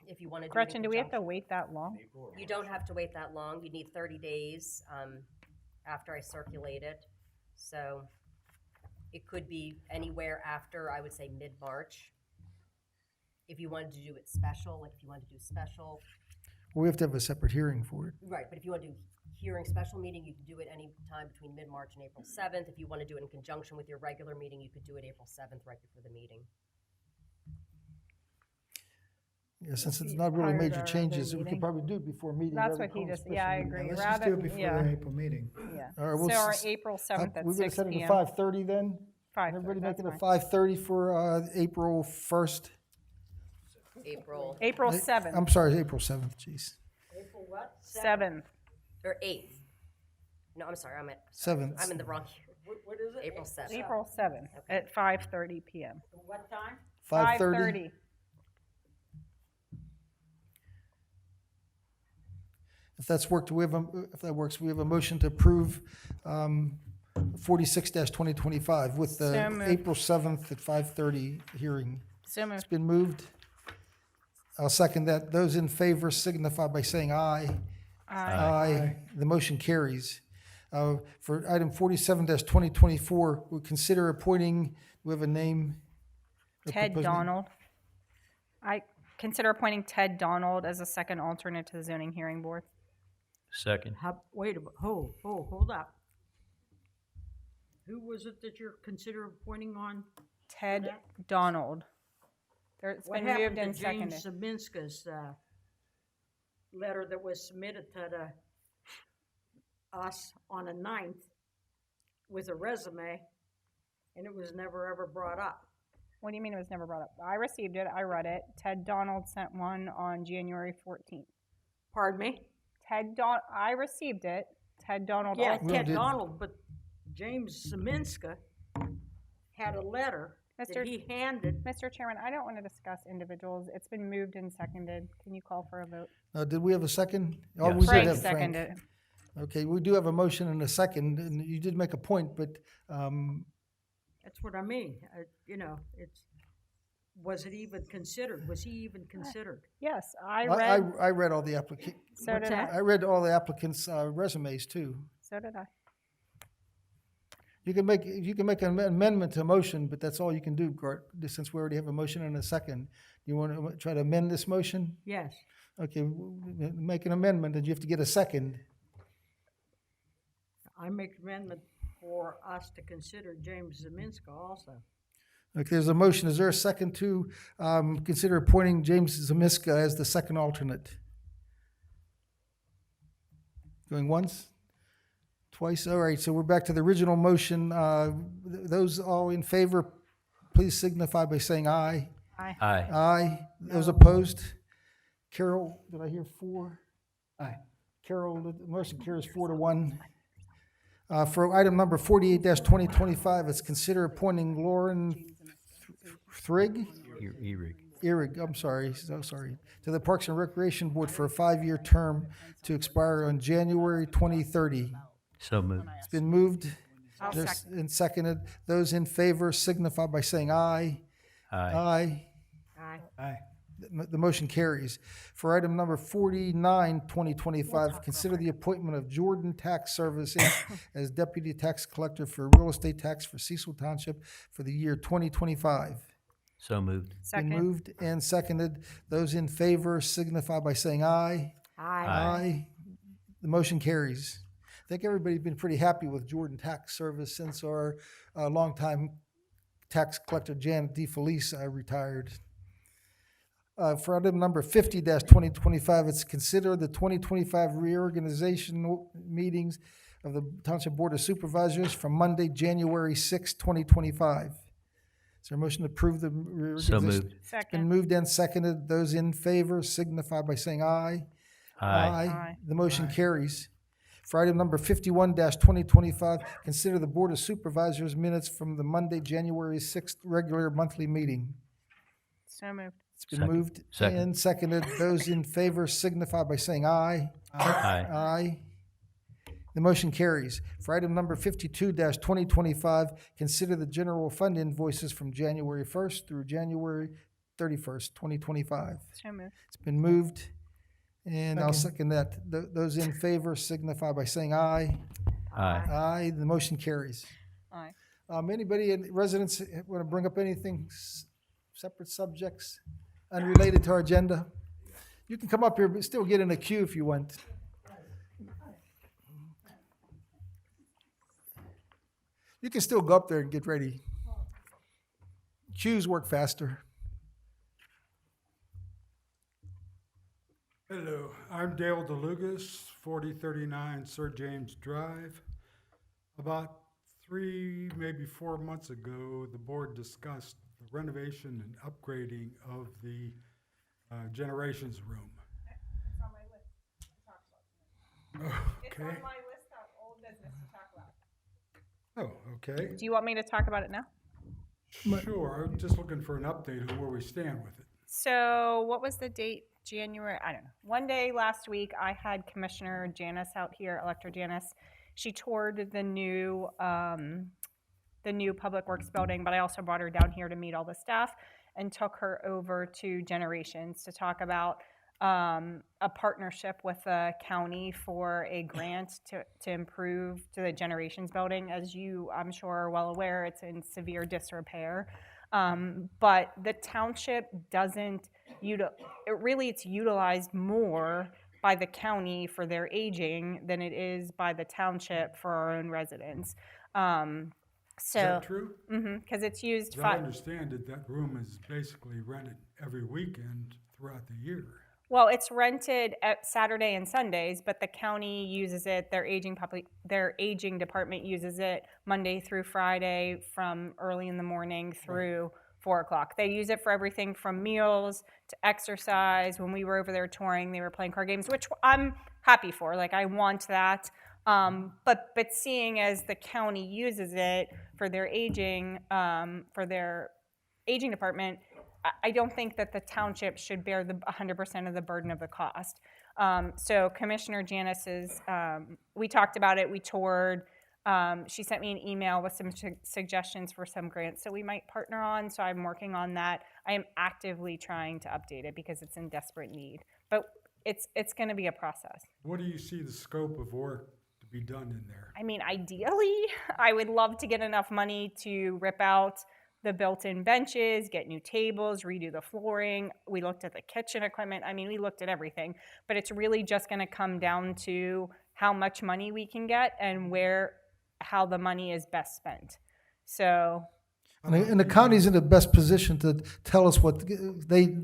If you want to do it in Gretchen, do we have to conjunction. wait that long? You don't have to wait that long. You need 30 days after I circulate it. So it could be anywhere after, I would say, mid-March. If you wanted to do it special, like if you wanted to do special, Well, we have to have a separate hearing for it. right, but if you want to do hearing special meeting, you can do it any time between mid-March and April 7th. If you want to do it in conjunction with your regular meeting, you could do it April 7th, right before the meeting. Yeah, since it's not really Prior to major our changes, other we could meeting. probably do it before meeting. That's rather what he than call a just, special yeah, I meeting. agree. Let's Rather, just do it before yeah, the April meeting. yeah. All right, well, So our s- April 7th at We're gonna 6 set it to PM. 5:30 then? 5:30, Everybody that's making it fine. 5:30 for April 1st? April, April 7th, I'm sorry, April 7th, jeez. April what? 7th. or 8th. No, I'm sorry, I'm 7th. in the wrong year. What is it? April 7th. April 7th at 5:30 PM. What time? 5:30? If that works, we have a motion to approve 46-2025 with the So moved. April 7th at 5:30 hearing. So It's moved. been moved. I'll second that. Those in favor signify by saying aye. Aye. The motion carries. For item 47-2024, we consider appointing, we have a name. a Ted proposed name? Donald. I consider appointing Ted Donald as a second alternate to the zoning hearing board. Second. Wait a minute, hold up. Who was it that you're considering appointing on? Ted Donald. It's What been moved happened and to James seconded. Zeminska's letter that was submitted to us on the 9th with a resume, and it was never ever brought up? What do you mean it was never brought up? I received it, I read it. Ted Donald sent one on January 14th. Pardon me? I received it. Ted Donald Yeah, also. Ted did- Donald, but James Zeminska had a letter that Mr. he handed. Mr. Chairman, I don't want to discuss individuals. It's been moved and seconded. Can you call for a vote? Did we have a second? Oh, Yes. we did Frank have Frank. seconded. Okay, we do have a motion and a second, and you did make a point, but, That's what I mean. You know, was it even considered? Was he even considered? Yes, I I read, read all the applicants. so What's did that? I. I read all the applicants' resumes too. So did I. You can make an amendment to a motion, but that's all you can do, Gart, since we already have a motion and a second. You want to try to amend this motion? Yes. Okay, make an amendment, and you have to get a second. I make an amendment for us to consider James Zeminska also. Okay, there's a motion. Is there a second to consider appointing James Zamiska as the second alternate? Going once? Twice? All right, so we're back to the original motion. Those all in favor, please signify by saying aye. Aye. Aye. Aye. Those opposed? Carol, did I hear 4? Aye. Carol, the motion carries 4-1. For item number 48-2025, it's consider appointing Lauren Thrigg? Erig, I'm sorry, so sorry, to the Parks and Recreation Board for a 5-year term to expire on January 2030. So moved. It's been moved I'll and seconded. Those in favor signify by saying aye. Aye. Aye. Aye. The motion carries. For item number 49-2025, consider the appointment of Jordan Tax Service Inc. as Deputy Tax Collector for Real Estate Tax for Cecil Township for the year 2025. So moved. Been Second. moved and seconded. Those in favor signify by saying aye. Aye. Aye. The motion carries. I think everybody's been pretty happy with Jordan Tax Service since our longtime tax collector Janet DeFelice retired. For item number 50-2025, it's consider the 2025 reorganization meetings of the Township Board of Supervisors from Monday, January 6, 2025. Is there a motion to approve the reorganization? So moved. Been Second. moved and seconded. Those in favor signify by saying aye. Aye. The motion carries. For item number 51-2025, consider the Board of Supervisors minutes from the Monday, January 6th regular monthly meeting. So moved. It's been Second. moved Second. and seconded. Those in favor signify by saying aye. Aye. Aye. The motion carries. For item number 52-2025, consider the general fund invoices from January 1st through January 31st, 2025. So moved. It's been moved, and I'll second that. Those in favor signify by saying aye. Aye. Aye. The motion carries. Aye. Anybody, residents, want to bring up anything, separate subjects, unrelated to our agenda? You can come up here, but still get in a queue if you want. You can still go up there and get ready. Queues work faster. Hello, I'm Dale DeLugas, 4039 Sir James Drive. About 3, maybe 4 months ago, the board discussed the renovation and upgrading of the generations room. It's on my list to talk about. It's Okay. on my list of old business to talk about. Oh, okay. Do you want me to talk about it now? Sure, I'm just looking for an update on where we stand with it. So what was the date? January, I don't know. One day last week, I had Commissioner Janice out here, Elector Janice. She toured the new Public Works building, but I also brought her down here to meet all the staff and took her over to Generations to talk about a partnership with the county for a grant to improve to the Generations building. As you, I'm sure, are well aware, it's in severe disrepair. But the township doesn't, it's utilized more by the county for their aging than it is by the township for our own residents. Is that true? Because it's used. As I understand it, that room is basically rented every weekend throughout the year. Well, it's rented at Saturday and Sundays, but the county uses it. Their aging department uses it Monday through Friday from early in the morning through 4 o'clock. They use it for everything from meals to exercise. When we were over there touring, they were playing card games, which I'm happy for. Like, I want that. But seeing as the county uses it for their aging, for their aging department, I don't think that the township should bear the 100% of the burden of the cost. So Commissioner Janice's, we talked about it, we toured. She sent me an email with some suggestions for some grants that we might partner on, so I'm working on that. I am actively trying to update it because it's in desperate need. But it's going to be a process. What do you see the scope of work to be done in there? I mean, ideally, I would love to get enough money to rip out the built-in benches, get new tables, redo the flooring. We looked at the kitchen equipment. I mean, we looked at everything. But it's really just going to come down to how much money we can get and how the money is best spent. So... And the county's in the best position to tell us what they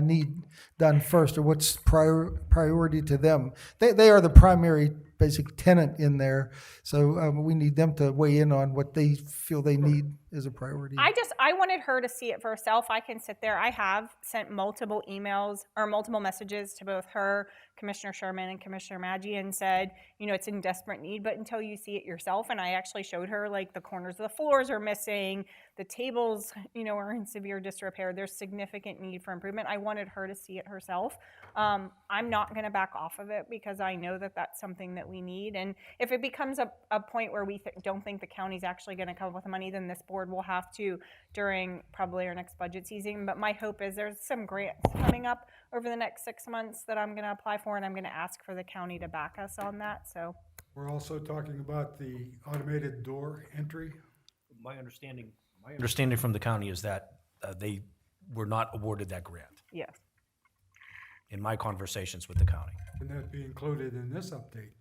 need done first, or what's priority to them. They are the primary basic tenant in there, so we need them to weigh in on what they feel they need as a priority. I wanted her to see it for herself. I can sit there. I have sent multiple emails or multiple messages to both her, Commissioner Sherman, and Commissioner Maggi, and said, you know, it's in desperate need, but until you see it yourself. And I actually showed her, like, the corners of the floors are missing, the tables, you know, are in severe disrepair. There's significant need for improvement. I wanted her to see it herself. I'm not going to back off of it because I know that that's something that we need. And if it becomes a point where we don't think the county's actually going to come up with the money, then this board will have to during probably our next budget season. But my hope is there's some grants coming up over the next 6 months that I'm going to apply for, and I'm going to ask for the county to back us on that. So We're also talking about the automated door entry. My understanding from the county is that they were not awarded that grant yes. in my conversations with the county. Can that be included in this update?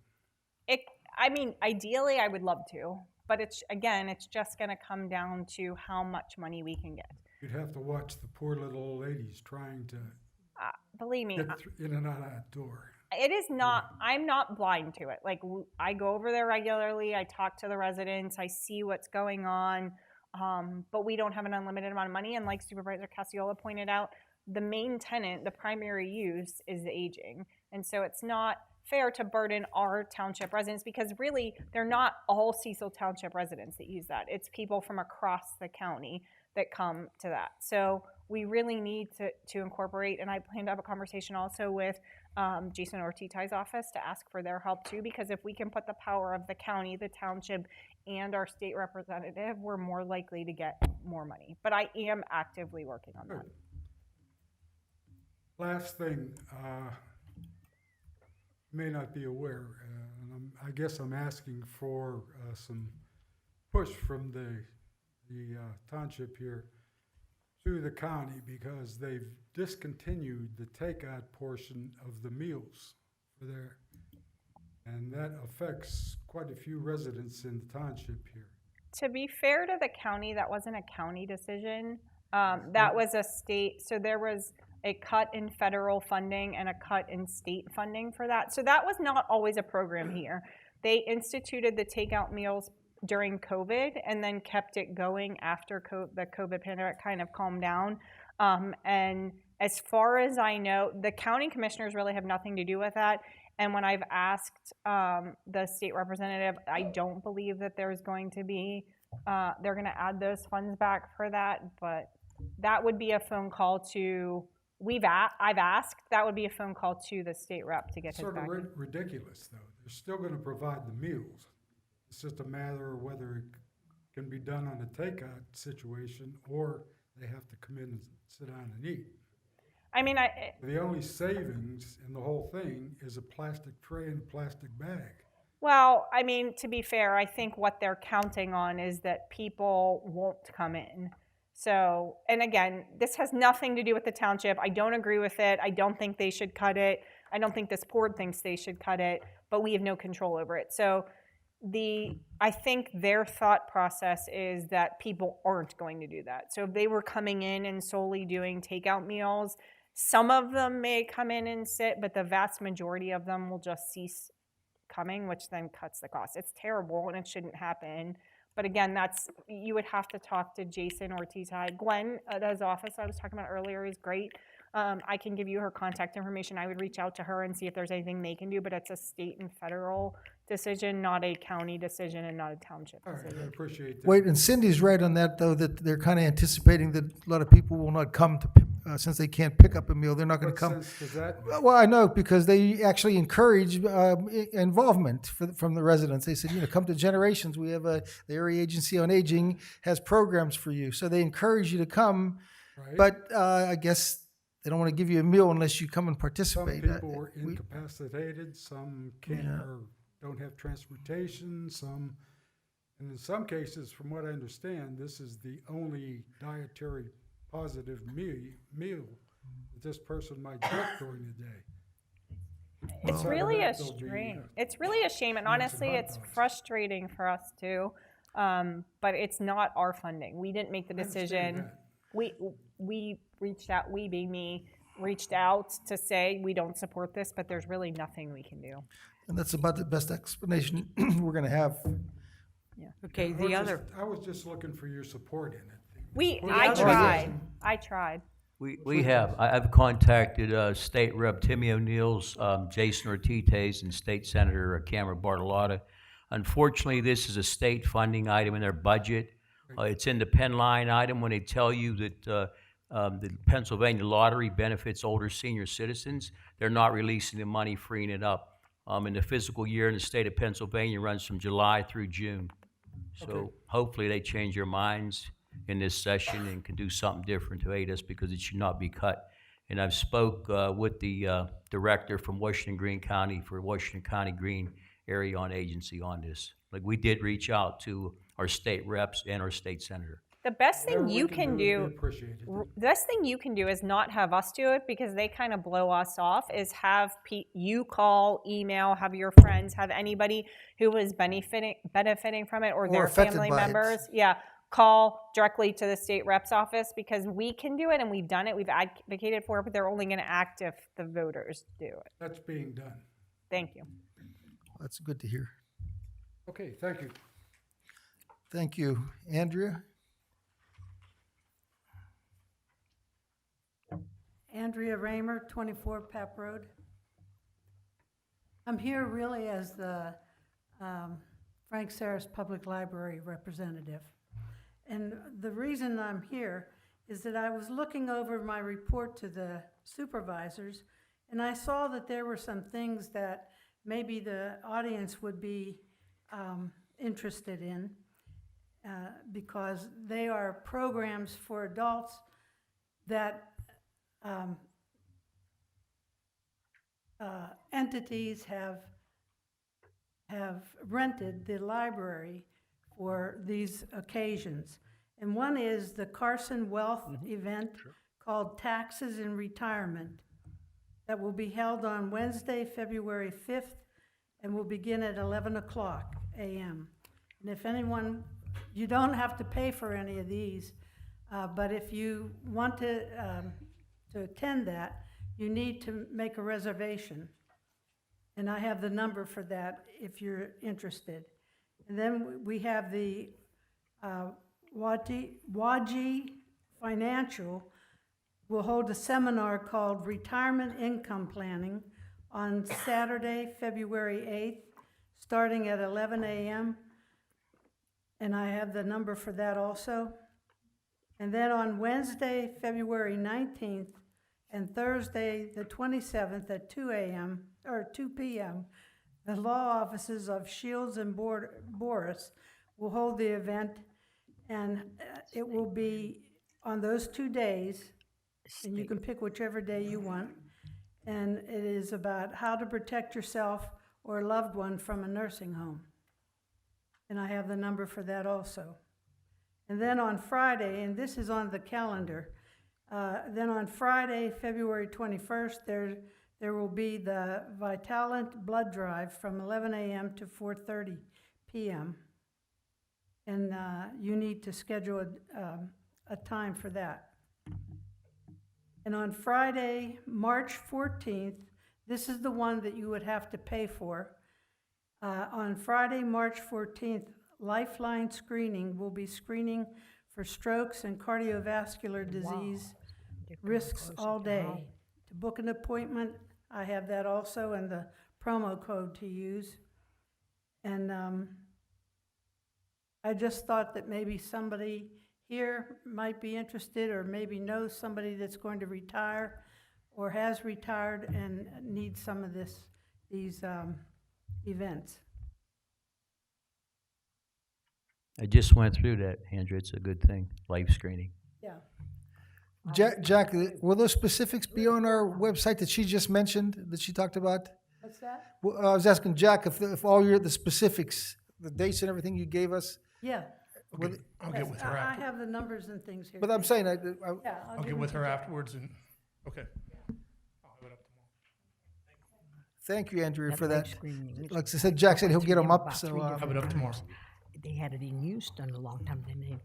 I mean, ideally, I would love to, but it's just going to come down to how much money we can get. You'd have to watch the poor little old ladies trying to Believe me, get in and out of that door. it is not, I'm not blind to it. Like, I go over there regularly, I talk to the residents, I see what's going on, but we don't have an unlimited amount of money. And like Supervisor Cassiola pointed out, the main tenant, the primary use is the aging. And so it's not fair to burden our township residents, because really they're not all Cecil Township residents that use that. It's people from across the county that come to that. So we really need to incorporate, and I plan to have a conversation also with Jason Ortiz's office to ask for their help too, because if we can put the power of the county, the township, and our state representative, we're more likely to get more money. But I am actively working on that. Last thing, you may not be aware, and I guess I'm asking for some push from the township here to the county, because they've discontinued the takeout portion of the meals for there. And that affects quite a few residents in the township here. To be fair to the county, that wasn't a county decision. That was a state, so there was a cut in federal funding and a cut in state funding for that. So that was not always a program here. They instituted the takeout meals during COVID and then kept it going after the COVID pandemic kind of calmed down. And as far as I know, the county commissioners really have nothing to do with that. And when I've asked the state representative, I don't believe that there's going to be, they're going to add those funds back for that. But that would be a phone call to, I've asked, that would be a phone call to the state rep to get his back. Sort of ridiculous, though. They're still going to provide the meals. It's just a matter of whether it can be done on a takeout situation, or they have to come in and sit down and eat. I mean, the only savings in the whole thing is a plastic tray and a plastic bag. Well, I mean, to be fair, I think what they're counting on is that people won't come in. So, and again, this has nothing to do with the township. I don't agree with it. I don't think they should cut it. I don't think this board thinks they should cut it, but we have no control over it. So I think their thought process is that people aren't going to do that. So if they were coming in and solely doing takeout meals, some of them may come in and sit, but the vast majority of them will just cease coming, which then cuts the cost. It's terrible and it shouldn't happen. But again, you would have to talk to Jason Ortiz. Gwen at his office I was talking about earlier is great. I can give you her contact information. I would reach out to her and see if there's anything they can do, but it's a state and federal decision, not a county decision and not a township All right, I decision. appreciate that. Wait, and Cindy's right on that, though, that they're kind of anticipating that a lot of people will not come to, since they can't pick up a meal, they're not going to What come. sense does that make? Well, I know, because they actually encourage involvement from the residents. They said, come to Generations. We have the Area Agency on Aging has programs for you. So they encourage you to come, Right? but I guess they don't want to give you a meal unless you come and Some participate. people were incapacitated, some can't, or don't have transportation, some, and in some cases, from what I understand, this is the only dietary positive meal that this person might get during the day. It's Outside of really that, a they'll be, strain. It's really a shame, and meals and honestly, hot it's dogs. frustrating for us too. But it's not our funding. We didn't make the I understand decision. that. We reached out. We being me reached out to say we don't support this, but there's really nothing we can do. And that's about the best explanation we're going to have. Okay, the other, I was just looking for your support in it. I tried. I tried. We have. I've contacted State Rep Timmy O'Neill's, Jason Ortiz, and State Senator Cameron Bartolotta. Unfortunately, this is a state funding item in their budget. It's in the pen line item when they tell you that the Pennsylvania lottery benefits older senior citizens. They're not releasing the money, freeing it up. And the fiscal year in the state of Pennsylvania runs from July through June. So hopefully they change their minds in this session and can do something different to aid us, because it should not be cut. And I've spoke with the director from Washington Green County for Washington County Green Area on Agency on this. Like, we did reach out to our state reps and our state senator. The best thing Whatever we you can we do, appreciate it. the best thing you can do is not have us do it, because they kind of blow us off, is have you call, email, have your friends, have anybody who was benefiting from it, or their affected family by it. members. Yeah, call directly to the state rep's office, because we can do it and we've done it. We've advocated for it, but they're only going to act if the voters do it. That's being done. Thank you. That's good to hear. Okay, thank you. Thank you. Andrea? Andrea Raymer, 24 Pep Road. I'm here really as the Frank Saris Public Library representative. And the reason I'm here is that I was looking over my report to the supervisors, and I saw that there were some things that maybe the audience would be interested in, because they are programs for adults that entities have rented the library for these occasions. And one is the Carson Wealth event called Taxes in Retirement, that will be held on Wednesday, February 5th, and will begin at 11 o'clock a.m. And if anyone, you don't have to pay for any of these, but if you want to attend that, you need to make a reservation. And I have the number for that if you're interested. And then we have the Waji Financial will hold a seminar called Retirement Income Planning on Saturday, February 8th, starting at 11 a.m. And I have the number for that also. And then on Wednesday, February 19th, and Thursday, the 27th at 2 a.m., or 2 p.m., the law offices of Shields and Boris will hold the event, and it will be on those 2 days, and you can pick whichever day you want, and it is about how to protect yourself or a loved one from a nursing home. And I have the number for that also. And then on Friday, and this is on the calendar, then on Friday, February 21st, there will be the Vitalant blood drive from 11 a.m. to 4:30 p.m. And you need to schedule a time for that. And on Friday, March 14th, this is the one that you would have to pay for. On Friday, March 14th, Lifeline Screening will be screening for strokes and cardiovascular disease risks all day. To book an appointment, I have that also and the promo code to use. And I just thought that maybe somebody here might be interested or maybe knows somebody that's going to retire or has retired and needs some of these events. I just went through that, Andrew. It's a good thing, live screening. Yeah. Jack, will those specifics be on our website that she just mentioned, that she talked about? What's that? Well, I was asking Jack if all the specifics, the dates and everything you gave us, Yeah. I'll get with her I after. have the numbers and things here. but I'm saying, Yeah, I'll get with her afterwards and, okay. I'll have it up tomorrow. thank you, Andrea, for that. Screening. Like I said, Jack said he'll get them up, so, Have it up tomorrow. They had it in Houston a long time, didn't they?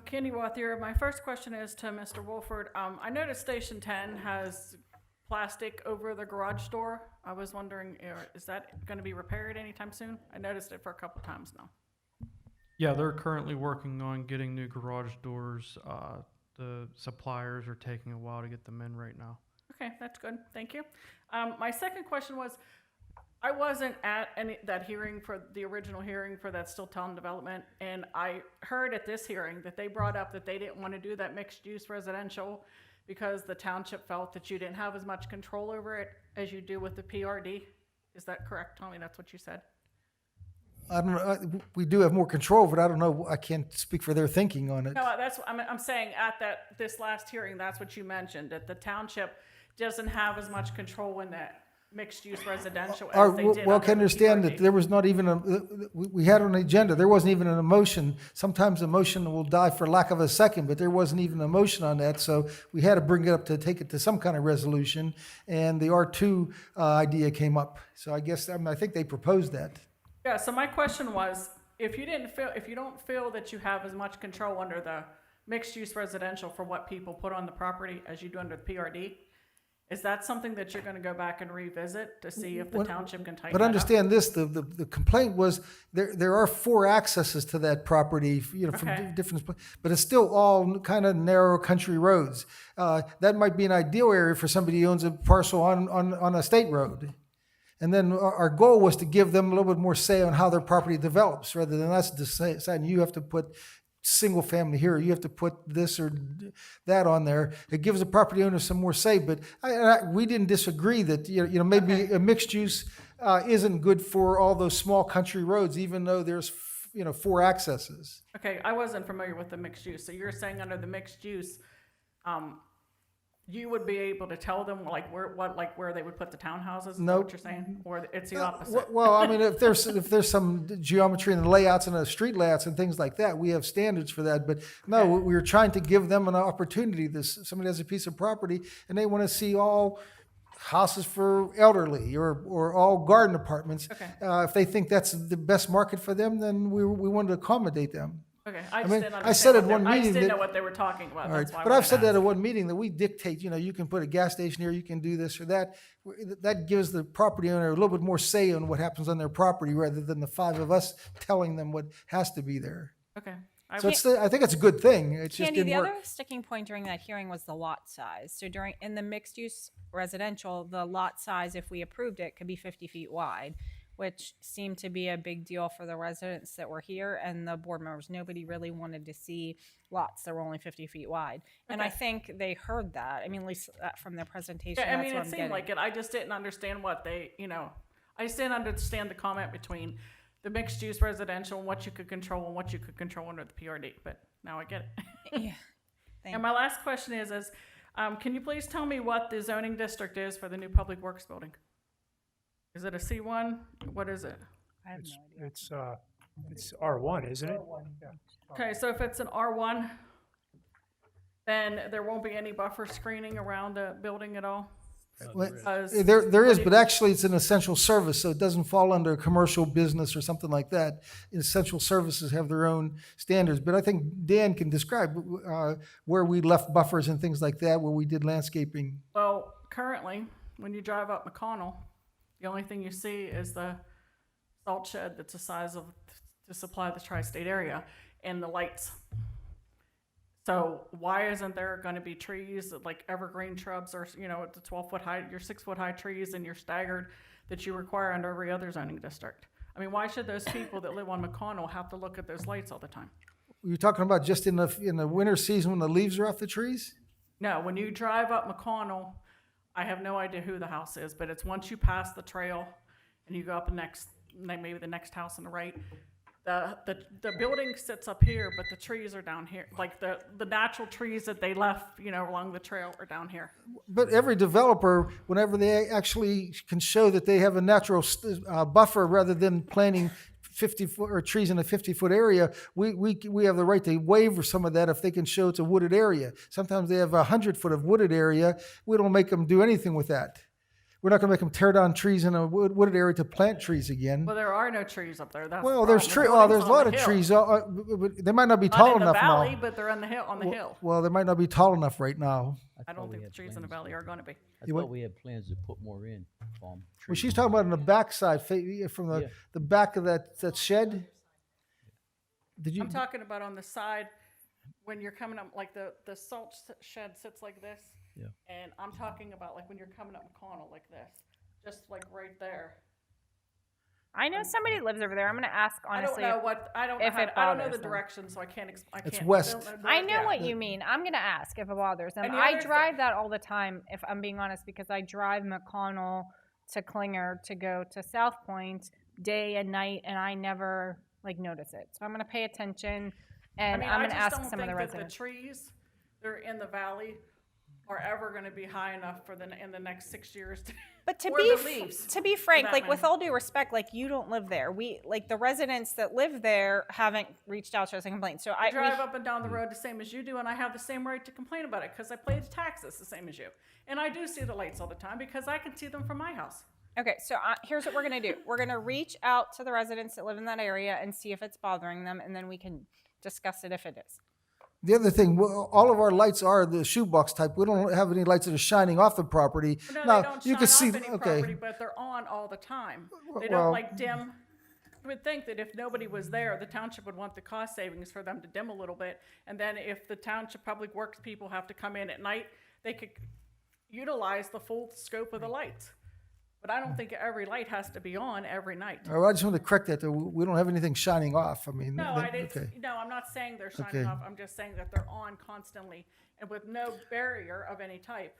Candy Wathier, my first question is to Mr. Wolford. I noticed Station 10 has plastic over the garage door. I was wondering, is that going to be repaired anytime soon? I noticed it for a couple times now. Yeah, they're currently working on getting new garage doors. The suppliers are taking a while to get them in right now. Okay, that's good. Thank you. My second question was, I wasn't at that hearing for the original hearing for that Cecil Town development, and I heard at this hearing that they brought up that they didn't want to do that mixed-use residential because the township felt that you didn't have as much control over it as you do with the PRD. Is that correct, Tommy? That's what you said? I don't know, we do have more control, but I don't know, I can't speak for their thinking on it. No, that's I'm saying at this last hearing, that's what you mentioned, that the township doesn't have as much control in that mixed-use residential as they did Well, under can the understand PRD. that there was not even we had on the agenda, there wasn't even a motion. Sometimes a motion will die for lack of a second, but there wasn't even a motion on that, so we had to bring it up to take it to some kind of resolution, and the R2 idea came up. So I guess, I think they proposed that. Yeah, so my question was, if you don't feel that you have as much control under the mixed-use residential for what people put on the property as you do under the PRD, is that something that you're gonna go back and revisit to see if the township can tighten But that up? understand this, the complaint was, there are 4 accesses to that property, from Okay. different, but it's still all kind of narrow country roads. That might be an ideal area for somebody who owns a parcel on a state road. And then our goal was to give them a little bit more say on how their property develops, rather than us deciding you have to put single family here, you have to put this or that on there. It gives the property owner some more say, but we didn't disagree that, maybe a mixed use isn't good for all those small country roads, even though there's, 4 accesses. Okay, I wasn't familiar with the mixed use, so you're saying under the mixed use, you would be able to tell them where they would put the townhouses? Is that Nope. what you're saying? Or it's the opposite? Well, if there's some geometry in the layouts and the street layouts and things like that, we have standards for that. But no, we were trying to give them an opportunity. Somebody has a piece of property and they want to see all houses for elderly or all garden apartments. Okay. If they think that's the best market for them, then we wanted to accommodate them. Okay, I I just mean, didn't I said understand at what one they- I just meeting didn't that- know what they were talking about, All right, that's why I but I've wanted said to that ask. at one meeting, that we dictate, you can put a gas station here, you can do this or that. That gives the property owner a little bit more say on what happens on their property, rather than the 5 of us telling them what has to be there. Okay. So I think it's a good thing, it just Candy, the didn't work. other sticking point during that hearing was the lot size. So in the mixed use residential, the lot size, if we approved it, could be 50 feet wide, which seemed to be a big deal for the residents that were here and the board members. Nobody really wanted to see lots that were only 50 feet wide. And I Okay. think they heard that. I mean, at least from their presentation, Yeah, I that's mean, what it I'm seemed getting. like it. I just didn't understand what they, I just didn't understand the comment between the mixed use residential and what you could control and what you could control under the PRD, but now I get it. Yeah. And my last question is, can you please tell me what the zoning district is for the new public works building? Is it a C1? What is it? I have no idea. It's R1, isn't it? Yeah. Okay, so if it's an R1, then there won't be any buffer screening around the building at all? Because There is, but actually it's an essential service, so it doesn't fall under commercial business or something like that. Essential services have their own standards, but I think Dan can describe where we left buffers and things like that, where we did landscaping. Well, currently, when you drive up McConnell, the only thing you see is the salt shed that's the size of to supply the tri-state area and the lights. So why isn't there gonna be trees, like evergreen shrubs or, you know, the 12-foot high, your 6-foot high trees and your staggered that you require under every other zoning district? I mean, why should those people that live on McConnell have to look at those lights all the time? You're talking about just in the winter season when the leaves are off the trees? No, when you drive up McConnell, I have no idea who the house is, but it's once you pass the trail and you go up the next, maybe the next house on the right. The building sits up here, but the trees are down here. Like the natural trees that they left, you know, along the trail are down here. But every developer, whenever they actually can show that they have a natural buffer rather than planting 50-foot or trees in a 50-foot area, we have the right to waiver some of that if they can show it's a wooded area. Sometimes they have 100-foot of wooded area. We don't make them do anything with that. We're not going to make them tear down trees in a wooded area to plant trees again. Well, there are no trees up there. That's Well, the there's problem. The well, there's building's a lot on of the trees. hill. But they might not be Not tall in the enough valley, now. but they're on the hill. On the hill. Well, they might not be tall enough right now. I don't think the trees in the valley are going to be. I thought we had plans to put more in, palm Well, trees. she's talking about on the back side, from the back of that shed. Did you? I'm talking about on the side when you're coming up, like the salt shed sits like this. Yeah. And I'm talking about like when you're coming up McConnell like this, just like right there. I know somebody lives over there. I'm going to ask honestly. I don't know what I don't know. if How it to, I don't know bothers the them. direction, so I can't. I It's can't. west. don't I know yeah. what you mean. I'm going to ask if it bothers them. And the I other drive that all the time, if I'm being honest, because I drive McConnell to Klinger to go to South Point day and night, and I never notice it. So I'm going to pay attention, and I'm going to ask some of the residents. The trees that are in the valley are ever going to be high enough for in the next 6 years. But or the leaves, to be frank, for that with matter. all due respect, you don't live there. We the residents that live there haven't reached out to us and complained. So I drive up and down the road the same as you do, and I have the same right to complain about it because I pay the taxes the same as you. And I do see the lights all the time because I can see them from my house. Okay, so here's what we're going to do. We're going to reach out to the residents that live in that area and see if it's bothering them, and then we can discuss it if it is. The other thing, all of our lights are the shoebox type. We don't have any lights that are shining off the property. No, now they don't you shine can see. off any property, but they're on all the time. They don't dim. You would think that if nobody was there, the township would want the cost savings for them to dim a little bit. And then if the township public works people have to come in at night, they could utilize the full scope of the lights. But I don't think every light has to be on every night. I just want to correct that. Though. We don't have anything shining off. I mean, No, okay. no, I'm not saying they're shining Okay. off. I'm just saying that they're on constantly and with no barrier of any type.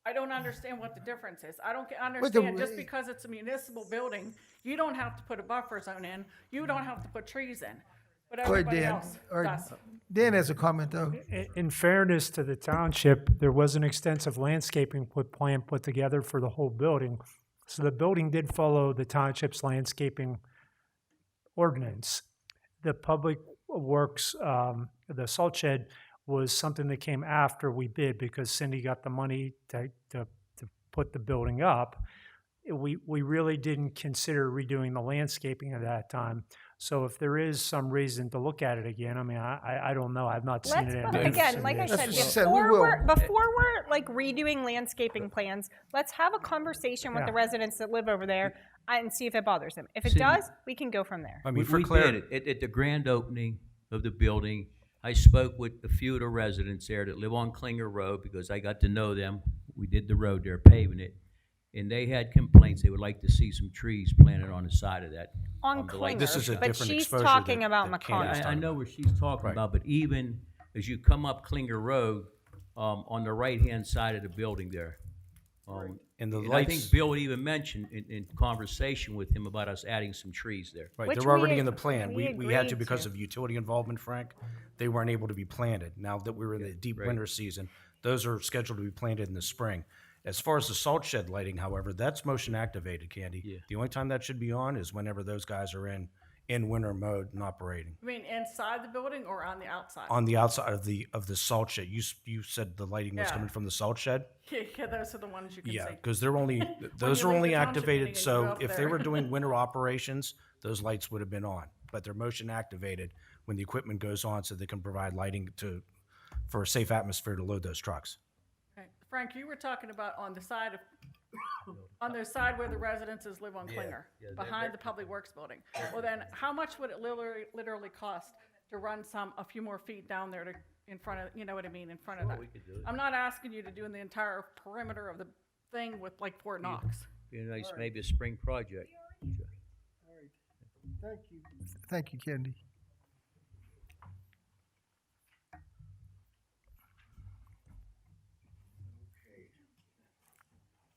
I don't understand what the difference is. I don't understand just because it's a municipal building, you don't have to put a buffer zone in. You don't have to put trees in. But Go ahead, everybody Dan. else Or does. Dan has a comment though. In fairness to the township, there was an extensive landscaping plan put together for the whole building. So the building did follow the township's landscaping ordinance. The public works, the salt shed was something that came after we bid because Cindy got the money to put the building up. We really didn't consider redoing the landscaping at that time. So if there is some reason to look at it again, I mean, I don't know. I've not seen it. Again, like I said, before we're redoing landscaping plans, let's have a conversation with the residents that live over there and see if it bothers them. If it does, we can go from there. I mean, we did it. At the grand opening of the building, I spoke with a few of the residents there that live on Klinger Road because I got to know them. We did the road there, paving it. And they had complaints. They would like to see some trees planted on the side of that. On Klinger, This is a but different she's exposure talking that- about that Candace McConnell. I know what she's talking about, but even as you come up Klinger Road, on the right-hand side of the building there. And the I lights, think Bill even mentioned in conversation with him about us adding some trees there. right, Which they're already we in the plan. we We had to agreed because to. of utility involvement, Frank. They weren't able to be planted. Now that we were in the deep winter season, those are scheduled to be planted in the spring. As far as the salt shed lighting, however, that's motion activated, Candy. Yeah. The only time that should be on is whenever those guys are in winter mode and operating. You mean inside the building or on the outside? On the outside of the salt shed, you said the lighting was Yeah. coming from the salt shed? Yeah, those are the ones you can Yeah, see. because they're only, those you are leave only the township meeting activated, and you so go up if they there. were doing winter operations, those lights would have been on. But they're motion activated when the equipment goes on so they can provide lighting for a safe atmosphere to load those trucks. Okay. Frank, you were talking about on the side of, on the side where the residences live on Klinger, behind the Public Works building. Well then, how much would it literally cost to run a few more feet down there to in front of, you know what I mean, in front of that. we could do it. I'm not asking you to do in the entire perimeter of the thing with like Fort Knox. Be a nice, maybe a spring project. Thank you. Thank you, Candy.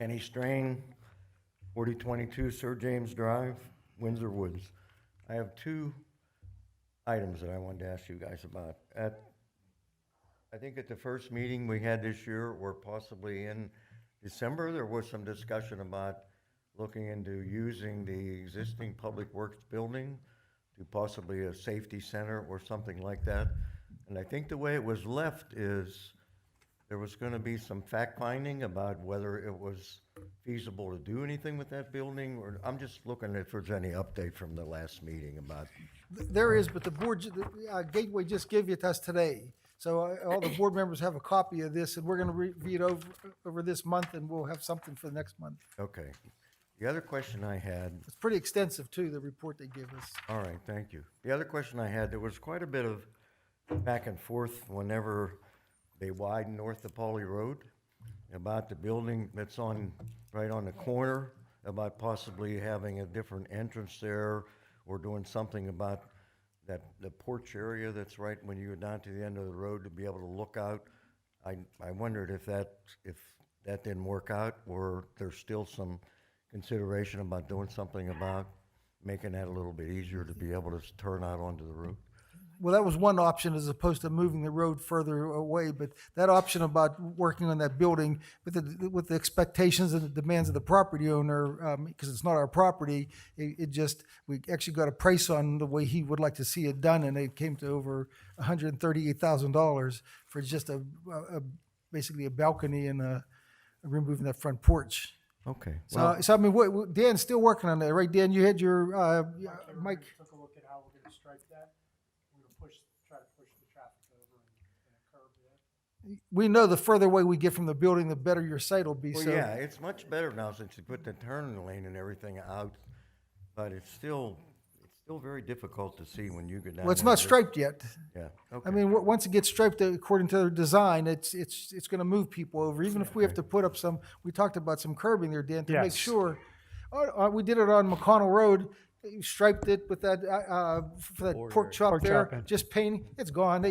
Kenny Strain, 4022 Sir James Drive, Windsor Woods. I have two items that I wanted to ask you guys about. I think at the first meeting we had this year, or possibly in December, there was some discussion about looking into using the existing Public Works building to possibly a safety center or something like that. And I think the way it was left is there was going to be some fact-finding about whether it was feasible to do anything with that building, or I'm just looking if there's any update from the last meeting about. There is, but the board, Gateway just gave it to us today. So all the board members have a copy of this, and we're going to read it over this month, and we'll have something for the next month. Okay. The other question I had. It's pretty extensive, too, the report they give us. All right, thank you. The other question I had, there was quite a bit of back and forth whenever they widened North of Pauley Road about the building that's right on the corner, about possibly having a different entrance there or doing something about the porch area that's right when you go down to the end of the road to be able to look out. I wondered if that didn't work out, or there's still some consideration about doing something about making that a little bit easier to be able to turn out onto the road. Well, that was one option as opposed to moving the road further away, but that option about working on that building with the expectations and the demands of the property owner, because it's not our property, we actually got a price on the way he would like to see it done, and it came to over $138,000 for just basically a balcony and removing that front porch. Okay. So I mean, Dan's still working on that, right? Dan, you had your Mike. Took a look at how we're gonna strike that. We're gonna try to push the traffic over and a curb there. We know the further away we get from the building, the better your sight will be. Well, so yeah, it's much better now since you put the turn lane and everything out, but it's still very difficult to see when you go down. Well, it's there. not striped yet. Yeah, okay. I mean, once it gets striped according to their design, it's going to move people over. Even if we have to put up some, we talked about some curbing there, Dan, to make Yes. sure. We did it on McConnell Road. You striped it with that for that pork chop Pork there. chop in. Just painting, it's gone.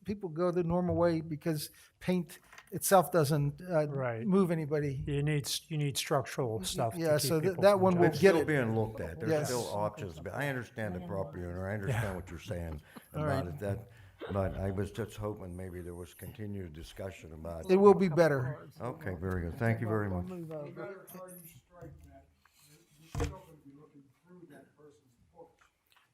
People go the normal way because paint itself doesn't Right. move anybody. You need structural stuff. to Yeah, keep so people that from one driving. will It's get still it. being looked at. There's Yes. still options, but I understand the property owner. I understand what you're saying All about right. it. But I was just hoping maybe there was continued discussion about. It will be better. Okay, very good. Thank you very much.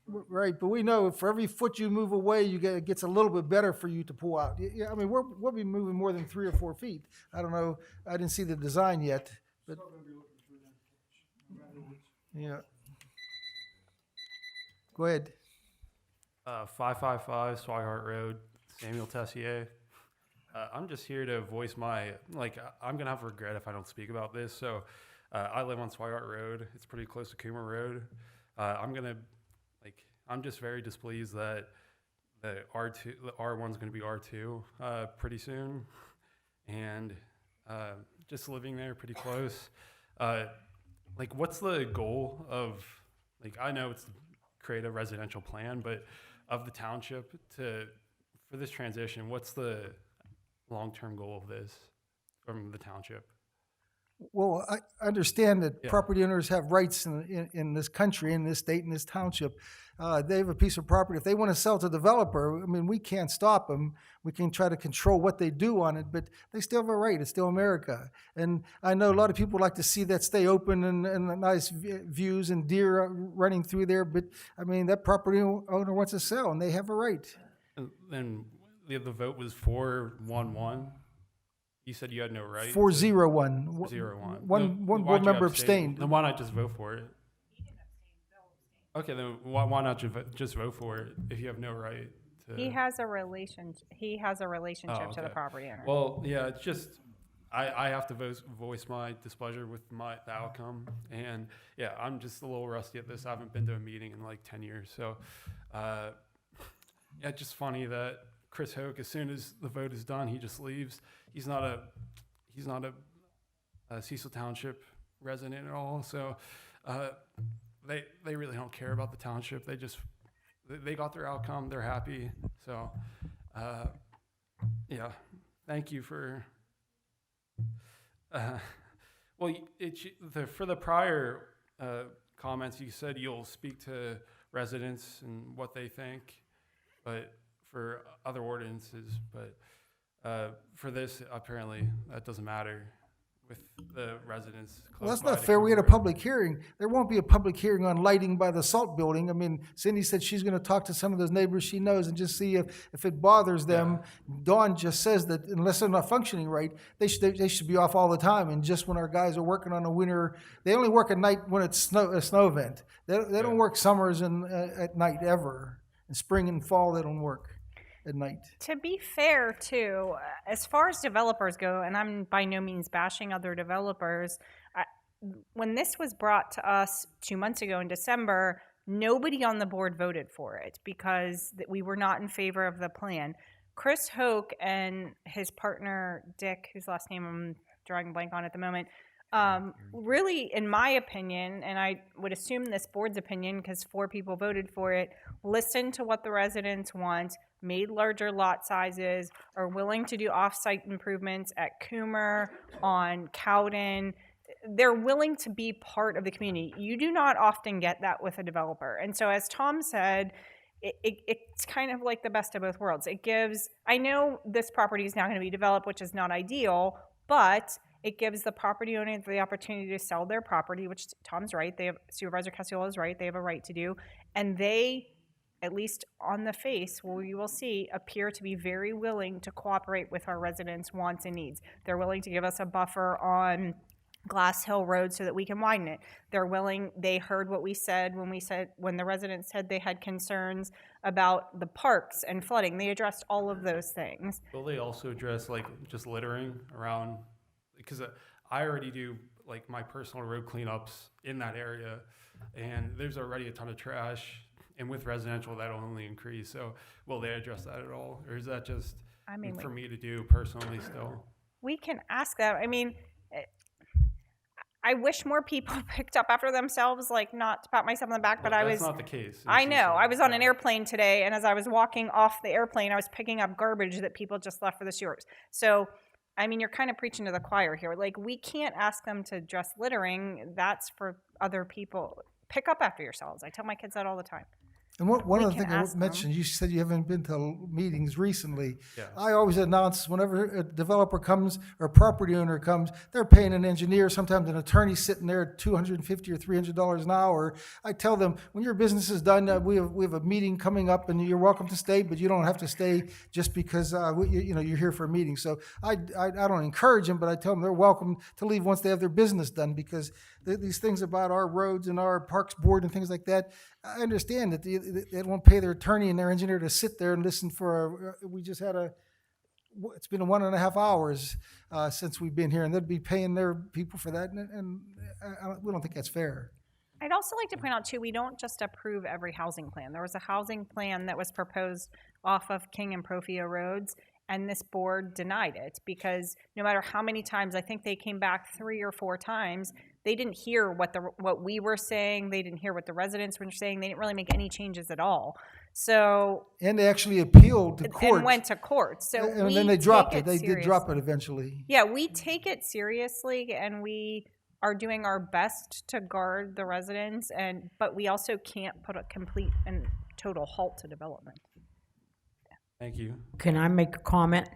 Right, but we know for every foot you move away, it gets a little bit better for you to pull out. Yeah, I mean, we'll be moving more than 3 or 4 feet. I don't know, I didn't see the design yet, but. Yeah. Go ahead. 555 Swihart Road, Samuel Tessier. I'm just here to voice I'm going to have regret if I don't speak about this. So I live on Swihart Road. It's pretty close to Coomer Road. I'm just very displeased that the R1's going to be R2 pretty soon. And just living there pretty close. What's the goal of, I know it's to create a residential plan, but of the township for this transition, what's the long-term goal of this from the township? Well, I understand that Yeah. property owners have rights in this country, in this state, in this township. They have a piece of property. If they want to sell to a developer, I mean, we can't stop them. We can try to control what they do on it, but they still have a right. It's still America. And I know a lot of people like to see that stay open and nice views and deer running through there, but I mean, that property owner wants to sell and they have a right. And then the vote was 4-1-1. You said you had no right. 4-0-1. 0-1. One Why'd board you member abstain? abstained. Then why not just vote for it? Okay, then why not just vote for it if you have no right to? He has a relationship Oh, to the okay. property owner. Well, yeah, it's just I have to voice my displeasure with the outcome, and yeah, I'm just a little rusty at this. I haven't been to a meeting in like 10 years, so yeah, it's just funny that Chris Hoke, as soon as the vote is done, he just leaves. He's not a Cecil Township resident at all. So they really don't care about the township. They got their outcome. They're happy. So yeah, thank you for. For the prior comments, you said you'll speak to residents and what they think, but for other ordinances, but for this, apparently, that doesn't matter with the residents. Well, that's close not by fair. the We had a road. public hearing. There won't be a public hearing on lighting by the salt building. I mean, Cindy said she's gonna talk to some of those neighbors she knows and just see if it bothers them. Dawn just says that unless they're not functioning right, they should be off all the time. And just when our guys are working on a winter, they only work at night when it's a snow event. They don't work summers and at night ever. In spring and fall, they don't work at night. To be fair, too, as far as developers go, and I'm by no means bashing other developers, when this was brought to us 2 months ago in December, nobody on the board voted for it because we were not in favor of the plan. Chris Hoke and his partner, Dick, whose last name I'm drawing a blank on at the moment, really, in my opinion, and I would assume this board's opinion because 4 people voted for it, listened to what the residents want, made larger lot sizes, are willing to do off-site improvements at Coomer, on Cowden. They're willing to be part of the community. You do not often get that with a developer. And so as Tom said, it's kind of like the best of both worlds. It gives, I know this property is now going to be developed, which is not ideal, but it gives the property owner the opportunity to sell their property, which Tom's right. Supervisor Cassiola is right. They have a right to do. And they, at least on the face, we will see, appear to be very willing to cooperate with our residents' wants and needs. They're willing to give us a buffer on Glass Hill Road so that we can widen it. They heard what we said when the residents said they had concerns about the parks and flooding. They addressed all of those things. Will they also address like just littering around? Because I already do like my personal road cleanups in that area, and there's already a ton of trash. And with residential, that'll only increase. So will they address that at all? Or is that just for me to do personally still? We can ask that. I mean, I wish more people picked up after themselves, like not to pat myself on the back, but That's not the case. I know. I was on an airplane today, and as I was walking off the airplane, I was picking up garbage that people just left for the sewers. So, I mean, you're kind of preaching to the choir here. Like, we can't ask them to address littering. That's for other people. Pick up after yourselves. I tell my kids that all the time. And one We other can thing I ask mentioned, them. you said you haven't been to meetings recently. Yeah. I always announce whenever a developer comes or a property owner comes, they're paying an engineer, sometimes an attorney sitting there at $250 or $300 an hour. I tell them, when your business is done, we have a meeting coming up and you're welcome to stay, but you don't have to stay just because you're here for a meeting. So I don't encourage them, but I tell them they're welcome to leave once they have their business done, because these things about our roads and our parks board and things like that, I understand that they won't pay their attorney and their engineer to sit there and listen we just had it's been 1.5 hours since we've been here, and they'd be paying their people for that, and we don't think that's fair. I'd also like to point out, too, we don't just approve every housing plan. There was a housing plan that was proposed off of King and Profio roads, and this board denied it because no matter how many times, I think they came back 3 or 4 times, they didn't hear what we were saying. They didn't hear what the residents were saying. They didn't really make any changes at all. So And they actually appealed to court. and went to court. So and then they dropped it. They did drop it eventually. Yeah, we take it seriously, and we are doing our best to guard the residents, but we also can't put a complete and total halt to development. Thank you. Can I make a comment?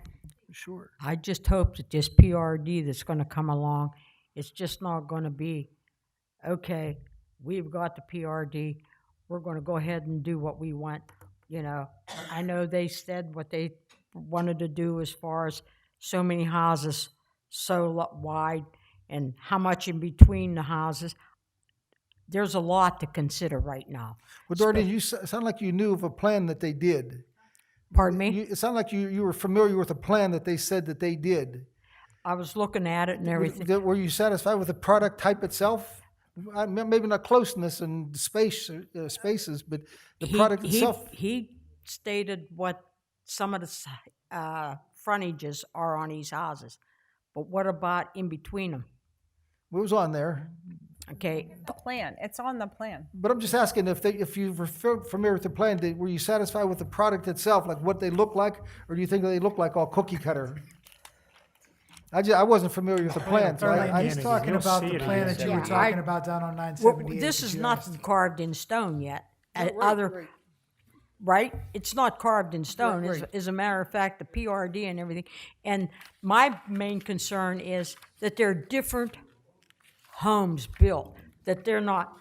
Sure. I just hope that this PRD that's going to come along, it's just not going to be, okay, we've got the PRD, we're going to go ahead and do what we want. You know, I know they said what they wanted to do as far as so many houses so wide and how much in between the houses. There's a lot to consider right now. Well, Dorothy, you sound like you knew of a plan that they did. Pardon me? It sounded like you were familiar with a plan that they said that they did. I was looking at it and everything. Were you satisfied with the product type itself? Maybe not closeness and spaces, but the product itself. He stated what some of the frontages are on these houses. But what about in between them? What was on there? Okay, The plan, it's on the plan. But I'm just asking if you were familiar with the plan, were you satisfied with the product itself, like what they look like, or do you think they look like all cookie cutter? I wasn't familiar with the plan, so He's talking about the plan that you were Yeah, talking about down on well, 978. this is not carved in stone yet. Right, Other, right? It's not carved in stone. Right. As a matter of fact, the PRD and everything. And my main concern is that there are different homes built, that they're not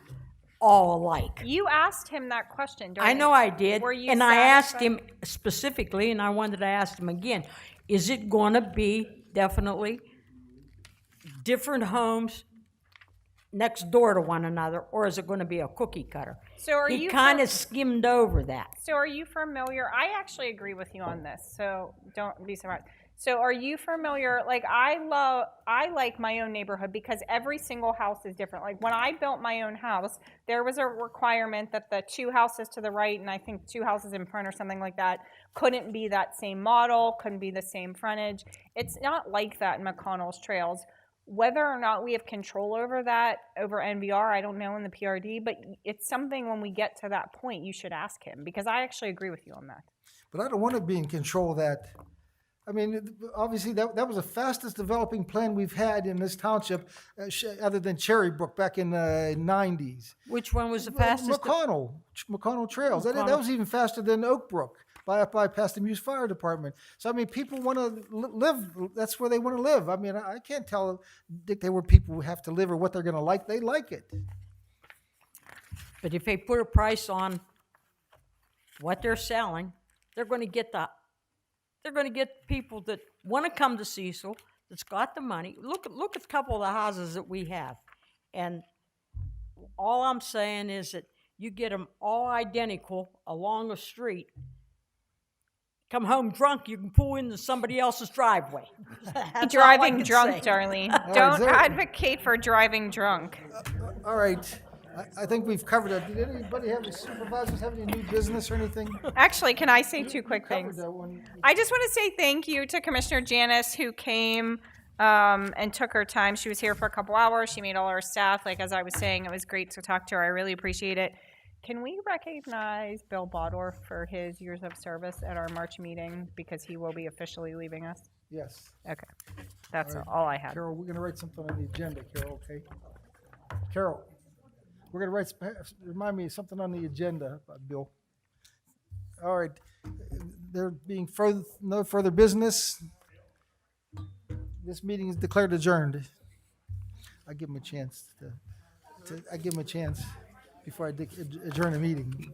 all alike. You asked him that question, I know I did, Were you and I asked satisfied? him specifically, and I wanted to ask him again, is it going to be definitely different homes next door to one another, or is it going to be a cookie cutter? So are He you kind fam- of skimmed over that. So are you familiar? I actually agree with you on this, so don't be surprised. So are you familiar? Like I like my own neighborhood because every single house is different. Like when I built my own house, there was a requirement that the two houses to the right and I think two houses in front or something like that couldn't be that same model, couldn't be the same frontage. It's not like that in McConnell's Trails. Whether or not we have control over that, over NVR, I don't know in the PRD, but it's something when we get to that point, you should ask him because I actually agree with you on that. But I don't want to be in control of that. I mean, obviously, that was the fastest developing plan we've had in this township, other than Cherry Brook back in the 90s. Which one was the fastest? McConnell Trails. That was even faster than Oak Brook, by past the Muse Fire Department. So, I mean, people want to live. That's where they want to live. I mean, I can't dictate where people have to live or what they're going to like. They like it. But if they put a price on what they're selling, they're going to get people that want to come to Cecil, that's got the money. Look at a couple of the houses that we have. And all I'm saying is that you get them all identical along a street. Come home drunk, you can pull into somebody else's driveway. That's all I Driving can drunk, say. Darlene. right, Don't there- advocate for driving drunk. All right. I think we've covered it. Did anybody supervisors have any new business or anything? Actually, can I say two quick Covered things? that one. I just want to say thank you to Commissioner Janice who came and took her time. She was here for a couple hours. She made all our staff, like as I was saying, it was great to talk to her. I really appreciate it. Can we recognize Bill Bodorf for his years of service at our March meeting because he will be officially leaving us? Yes. Okay, that's All right. all I had. Carol, we're going to write something on the agenda, Carol, okay? Carol, we're going to remind me of something on the agenda, Bill. All right. There being no further business, this meeting is declared adjourned. I give him a chance I give him a chance before I adjourn the meeting.